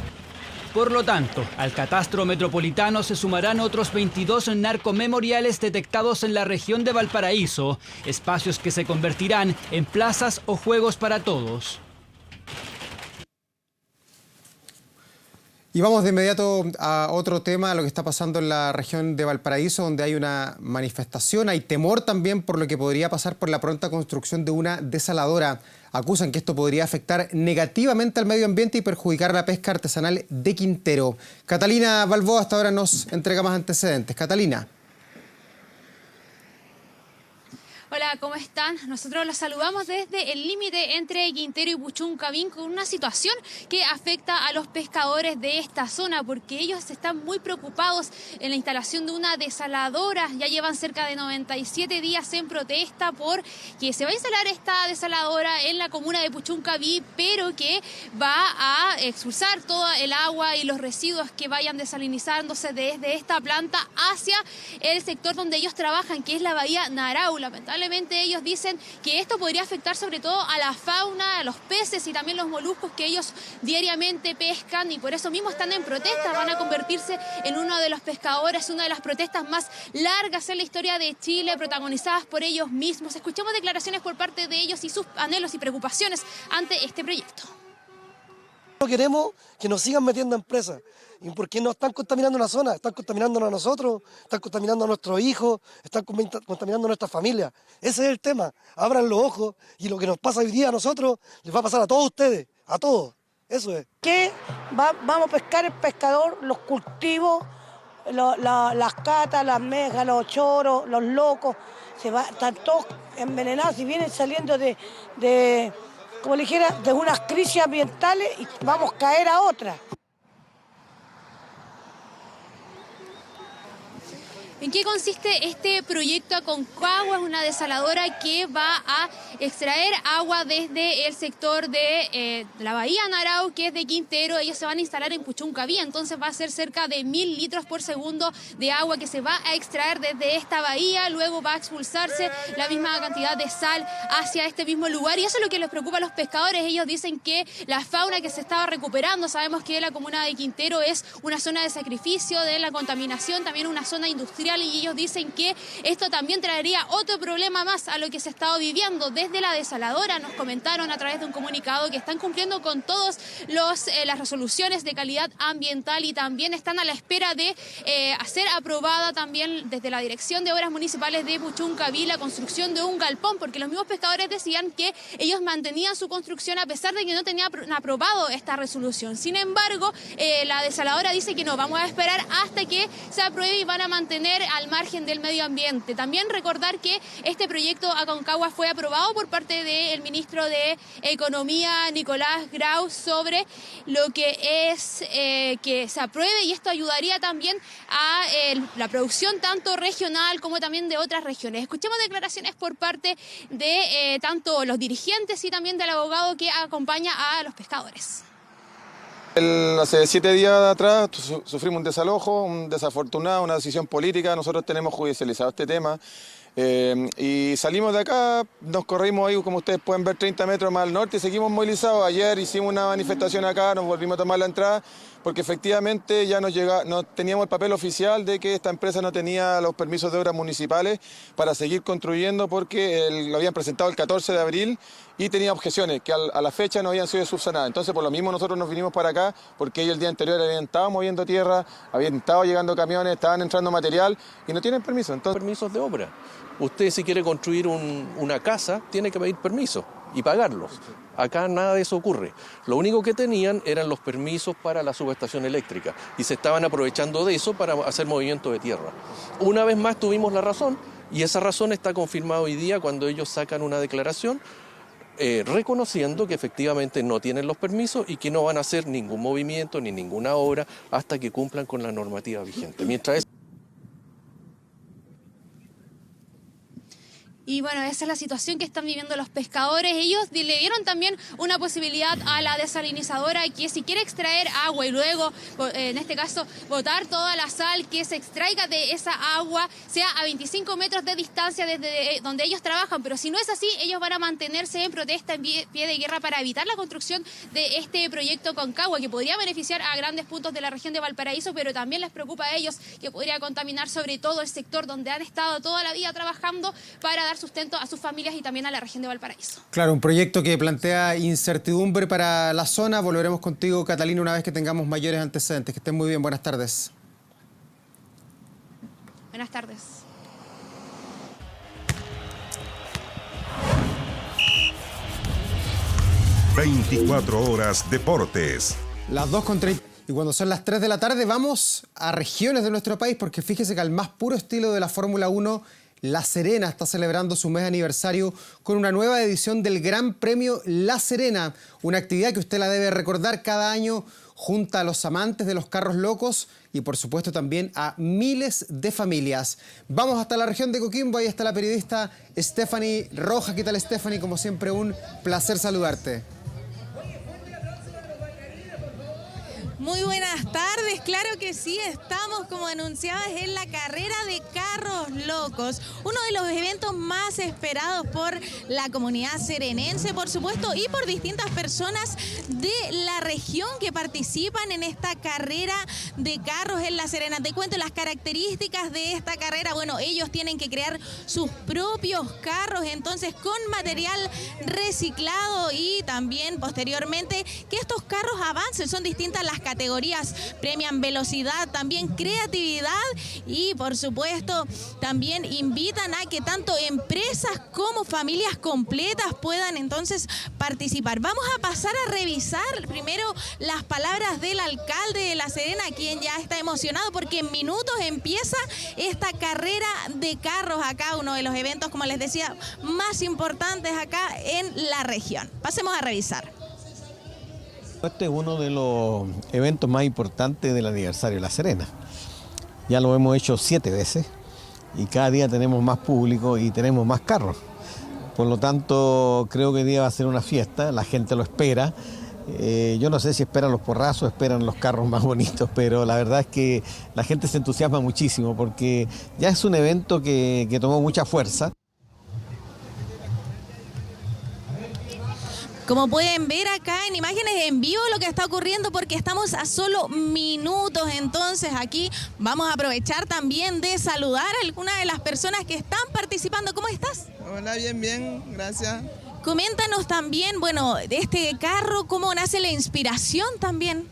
Por lo tanto, al catastro metropolitano se sumarán otros 22 narcomemoriales detectados en la región de Valparaíso, espacios que se convertirán en plazas o juegos para todos. Y vamos de inmediato a otro tema, a lo que está pasando en la región de Valparaíso, donde hay una manifestación, hay temor también por lo que podría pasar por la pronta construcción de una desaladora. Acusan que esto podría afectar negativamente al medio ambiente y perjudicar la pesca artesanal de Quintero. Catalina Balboa hasta ahora nos entrega más antecedentes. Catalina. Hola, ¿cómo están? Nosotros los saludamos desde el límite entre Quintero y Puchuncaví con una situación que afecta a los pescadores de esta zona porque ellos están muy preocupados en la instalación de una desaladora. Ya llevan cerca de 97 días en protesta por que se va a instalar esta desaladora en la comuna de Puchuncaví, pero que va a expulsar todo el agua y los residuos que vayan desalinizándose desde esta planta hacia el sector donde ellos trabajan, que es la bahía Narau. Lamentablemente ellos dicen que esto podría afectar sobre todo a la fauna, a los peces y también los moluscos que ellos diariamente pescan, y por eso mismo están en protesta. Van a convertirse en uno de los pescadores, una de las protestas más largas en la historia de Chile, protagonizadas por ellos mismos. Escuchamos declaraciones por parte de ellos y sus anhelos y preocupaciones ante este proyecto. No queremos que nos sigan metiendo en presa. ¿Y por qué no están contaminando la zona? Están contaminándonos a nosotros, están contaminando a nuestros hijos, están contaminando a nuestra familia. Ese es el tema. Abran los ojos y lo que nos pasa hoy día a nosotros les va a pasar a todos ustedes, a todos. Eso es. ¿Qué? Vamos a pescar el pescador, los cultivos, las catas, las mejas, los choros, los locos. Están todos envenenados y vienen saliendo de como le dijera, de unas crisis ambientales y vamos a caer a otras. ¿En qué consiste este proyecto Aconcagua? Es una desaladora que va a extraer agua desde el sector de la bahía Narau, que es de Quintero. Ellos se van a instalar en Puchuncaví, entonces va a ser cerca de 1000 litros por segundo de agua que se va a extraer desde esta bahía. Luego va a expulsarse la misma cantidad de sal hacia este mismo lugar, y eso es lo que les preocupa a los pescadores. Ellos dicen que la fauna que se estaba recuperando, sabemos que la comuna de Quintero es una zona de sacrificio de la contaminación, también una zona industrial, y ellos dicen que esto también traería otro problema más a lo que se ha estado viviendo. Desde la desaladora nos comentaron a través de un comunicado que están cumpliendo con todas las resoluciones de calidad ambiental y también están a la espera de hacer aprobada también desde la Dirección de Obras Municipales de Puchuncaví la construcción de un galpón, porque los mismos pescadores decían que ellos mantenían su construcción a pesar de que no tenían aprobado esta resolución. Sin embargo, la desaladora dice que no, vamos a esperar hasta que se apruebe y van a mantener al margen del medio ambiente. También recordar que este proyecto Aconcagua fue aprobado por parte del ministro de Economía, Nicolás Grau, sobre lo que es que se apruebe, y esto ayudaría también a la producción tanto regional como también de otras regiones. Escuchemos declaraciones por parte de tanto los dirigentes y también del abogado que acompaña a los pescadores. Hace 7 días atrás sufrimos un desalojo, un desafortunado, una decisión política. Nosotros tenemos judicializado este tema y salimos de acá, nos corrimos ahí, como ustedes pueden ver, 30 metros más al norte y seguimos movilizados. Ayer hicimos una manifestación acá, nos volvimos a tomar la entrada porque efectivamente ya no teníamos el papel oficial de que esta empresa no tenía los permisos de obras municipales para seguir construyendo, porque lo habían presentado el 14 de abril y tenía objeciones que a la fecha no habían sido subsanadas. Entonces, por lo mismo nosotros nos vinimos para acá, porque ellos el día anterior habían estado moviendo tierra, habían estado llegando camiones, estaban entrando material y no tienen permiso. Entonces, permisos de obra. Usted, si quiere construir una casa, tiene que pedir permiso y pagarlos. Acá nada de eso ocurre. Lo único que tenían eran los permisos para la subestación eléctrica y se estaban aprovechando de eso para hacer movimiento de tierra. Una vez más tuvimos la razón, y esa razón está confirmada hoy día cuando ellos sacan una declaración reconociendo que efectivamente no tienen los permisos y que no van a hacer ningún movimiento ni ninguna obra hasta que cumplan con la normativa vigente. Mientras Y bueno, esa es la situación que están viviendo los pescadores. Ellos le dieron también una posibilidad a la desalinizadora que si quiere extraer agua y luego, en este caso, botar toda la sal que se extraiga de esa agua, sea a 25 metros de distancia desde donde ellos trabajan. Pero si no es así, ellos van a mantenerse en protesta, en pie de guerra, para evitar la construcción de este proyecto Concagua, que podría beneficiar a grandes puntos de la región de Valparaíso, pero también les preocupa a ellos que podría contaminar sobre todo el sector donde han estado toda la vida trabajando para dar sustento a sus familias y también a la región de Valparaíso. Claro, un proyecto que plantea incertidumbre para la zona. Volveremos contigo, Catalina, una vez que tengamos mayores antecedentes. Que estén muy bien. Buenas tardes. Buenas tardes. ...24 horas Deportes. Las 2:30. Y cuando son las 3 de la tarde vamos a regiones de nuestro país, porque fíjese que al más puro estilo de la Fórmula 1, La Serena está celebrando su mes aniversario con una nueva edición del Gran Premio La Serena, una actividad que usted la debe recordar cada año, junta a los amantes de los carros locos y por supuesto también a miles de familias. Vamos hasta la región de Coquimbo, ahí está la periodista Stephanie Rojas. ¿Qué tal, Stephanie? Como siempre, un placer saludarte. Muy buenas tardes, claro que sí, estamos como anunciabas en la carrera de carros locos, uno de los eventos más esperados por la comunidad serenense, por supuesto, y por distintas personas de la región que participan en esta carrera de carros en La Serena. Te cuento las características de esta carrera. Bueno, ellos tienen que crear sus propios carros, entonces con material reciclado, y también posteriormente que estos carros avancen. Son distintas las categorías, premian velocidad, también creatividad, y por supuesto también invitan a que tanto empresas como familias completas puedan entonces participar. Vamos a pasar a revisar primero las palabras del alcalde de La Serena, quien ya está emocionado porque en minutos empieza esta carrera de carros acá, uno de los eventos, como les decía, más importantes acá en la región. Pasemos a revisar. Este es uno de los eventos más importantes del aniversario de La Serena. Ya lo hemos hecho 7 veces y cada día tenemos más público y tenemos más carros. Por lo tanto, creo que hoy día va a ser una fiesta, la gente lo espera. Yo no sé si esperan los porrazos, esperan los carros más bonitos, pero la verdad es que la gente se entusiasma muchísimo porque ya es un evento que tomó mucha fuerza. Como pueden ver acá en imágenes en vivo lo que está ocurriendo, porque estamos a solo minutos, entonces aquí vamos a aprovechar también de saludar a alguna de las personas que están participando. ¿Cómo estás? Hola, bien, gracias. Coméntanos también, bueno, de este carro, ¿cómo nace la inspiración también?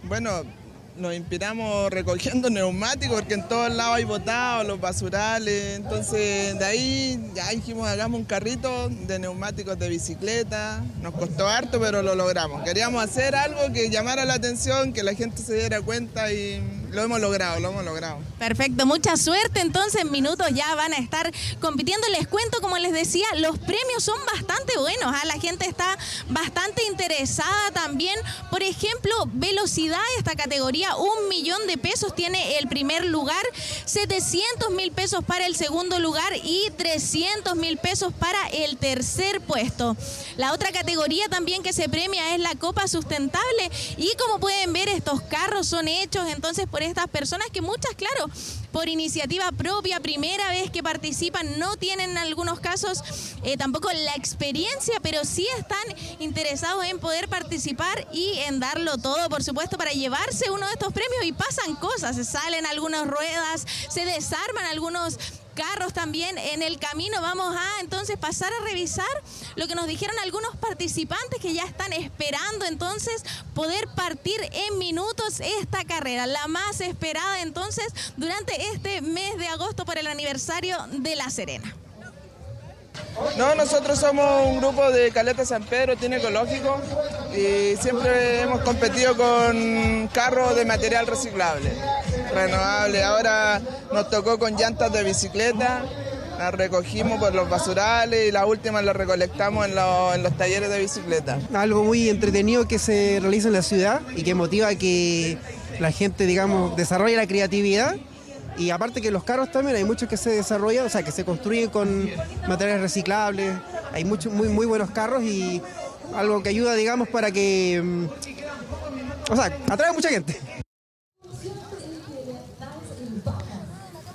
Bueno, nos inspiramos recogiendo neumáticos, porque en todos lados hay botados, los basurales. Entonces de ahí ya dijimos, hagamos un carrito de neumáticos de bicicleta. Nos costó harto, pero lo logramos. Queríamos hacer algo que llamara la atención, que la gente se diera cuenta, y lo hemos logrado, Perfecto, mucha suerte. Entonces en minutos ya van a estar compitiendo. Les cuento, como les decía, los premios son bastante buenos, ¿eh? La gente está bastante interesada también. Por ejemplo, velocidad, esta categoría, 1 millón de pesos tiene el primer lugar, 700.000 pesos para el segundo lugar y 300.000 pesos para el tercer puesto. La otra categoría también que se premia es la Copa Sustentable, y como pueden ver, estos carros son hechos entonces por estas personas que muchas, claro, por iniciativa propia, primera vez que participan, no tienen en algunos casos tampoco la experiencia, pero sí están interesados en poder participar y en darlo todo, por supuesto, para llevarse uno de estos premios. Y pasan cosas, se salen algunas ruedas, se desarman algunos carros también en el camino. Vamos a entonces pasar a revisar lo que nos dijeron algunos participantes que ya están esperando entonces poder partir en minutos esta carrera, la más esperada entonces durante este mes de agosto por el aniversario de La Serena. No, nosotros somos un grupo de Caleta San Pedro, Tine Ecológico, y siempre hemos competido con carros de material reciclable, renovable. Ahora nos tocó con llantas de bicicleta, las recogimos por los basurales y las últimas las recolectamos en los talleres de bicicleta. Algo muy entretenido que se realiza en la ciudad y que motiva a que la gente, digamos, desarrolle la creatividad. Y aparte que los carros también hay muchos que se desarrollan, o sea, que se construyen con materiales reciclables. Hay muchos muy buenos carros y algo que ayuda, digamos, para que, o sea, atrae a mucha gente.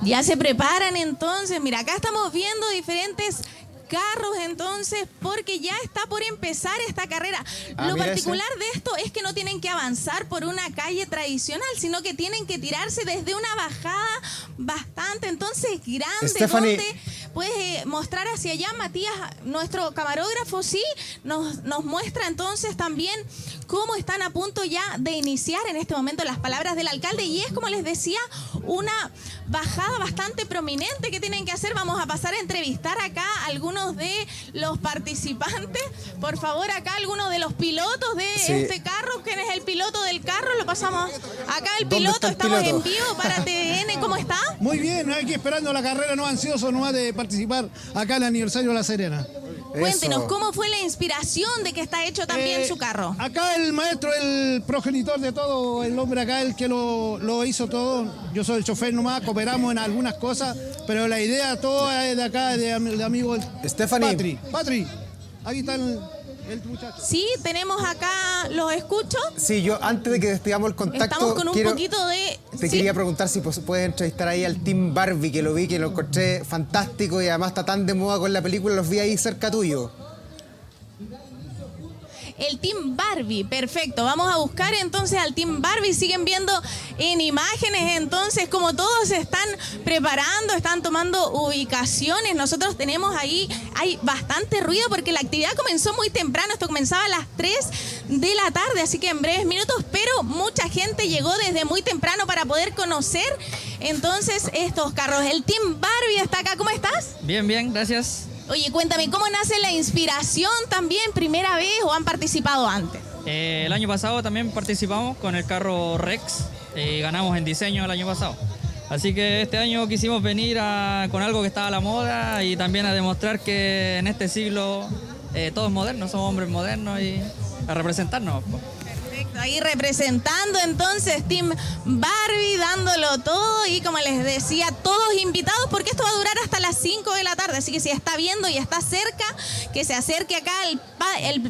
Ya se preparan entonces, mira, acá estamos viendo diferentes carros entonces, porque ya está por empezar esta carrera. Lo particular de esto es que no tienen que avanzar por una calle tradicional, sino que tienen que tirarse desde una bajada bastante entonces grande, Stephanie, donde puedes mostrar hacia allá. Matías, nuestro camarógrafo, sí, nos muestra entonces también cómo están a punto ya de iniciar en este momento las palabras del alcalde, y es, como les decía, una bajada bastante prominente que tienen que hacer. Vamos a pasar a entrevistar acá a algunos de los participantes. Por favor, acá algunos de los pilotos de este carro. ¿Quién es el piloto del carro? Lo pasamos acá, el piloto. Estamos en vivo para TN. ¿Cómo está? Muy bien, aquí esperando la carrera, no ansioso nomás de participar acá en el aniversario de La Serena. Cuéntenos, ¿cómo fue la inspiración de que está hecho también su carro? Acá el maestro, el progenitor de todo, el hombre acá, el que lo hizo todo. Yo soy el chofer nomás, cooperamos en algunas cosas, pero la idea toda es de acá, de amigo Stephanie. Patri, ahí está el muchacho. Sí, tenemos acá, ¿los escucho? Sí, yo antes de que despidamos el contacto, estamos con un poquito de... Te quería preguntar si puedes entrevistar ahí al Team Barbie, que lo vi, que lo encontré fantástico y además está tan de moda con la película, los vi ahí cerca tuyo. El Team Barbie, perfecto. Vamos a buscar entonces al Team Barbie. Siguen viendo en imágenes entonces como todos se están preparando, están tomando ubicaciones. Nosotros tenemos ahí, hay bastante ruido porque la actividad comenzó muy temprano. Esto comenzaba a las 3 de la tarde, así que en breves minutos, pero mucha gente llegó desde muy temprano para poder conocer entonces estos carros. El Team Barbie está acá. ¿Cómo estás? Bien, bien, gracias. Oye, cuéntame, ¿cómo nace la inspiración también? ¿Primera vez o han participado antes? El año pasado también participamos con el carro Rex y ganamos en diseño el año pasado. Así que este año quisimos venir con algo que estaba a la moda y también a demostrar que en este siglo todos modernos, somos hombres modernos y a representarnos. Perfecto, ahí representando entonces Team Barbie, dándolo todo, y como les decía, todos invitados porque esto va a durar hasta las 5 de la tarde, así que si está viendo y está cerca, que se acerque acá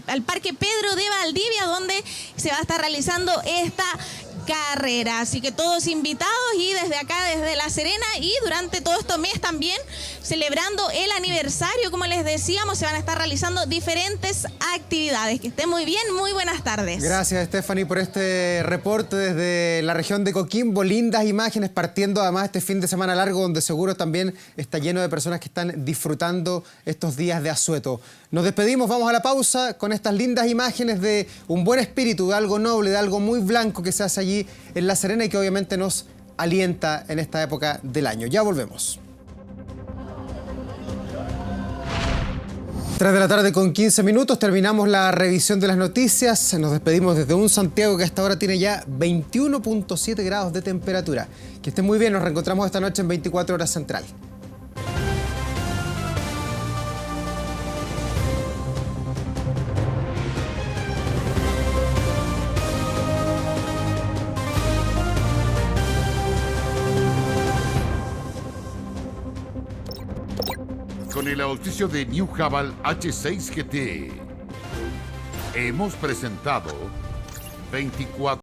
al Parque Pedro de Valdivia, donde se va a estar realizando esta carrera. Así que todos invitados, y desde acá, desde La Serena, y durante todo este mes también celebrando el aniversario, como les decíamos, se van a estar realizando diferentes actividades. Que estén muy bien, muy buenas tardes. Gracias, Stephanie, por este reporte desde la región de Coquimbo. Lindas imágenes, partiendo además este fin de semana largo, donde seguro también está lleno de personas que están disfrutando estos días de asueto. Nos despedimos, vamos a la pausa con estas lindas imágenes de un buen espíritu, de algo noble, de algo muy blanco que se hace allí en La Serena y que obviamente nos alienta en esta época del año. Ya volvemos. 3 de la tarde con 15 minutos, terminamos la revisión de las noticias. Nos despedimos desde un Santiago que hasta ahora tiene ya 21.7 grados de temperatura. Que estén muy bien, nos reencontramos esta noche en 24 Horas Central. Con el auspicio de New Haval H6 GT, hemos presentado 24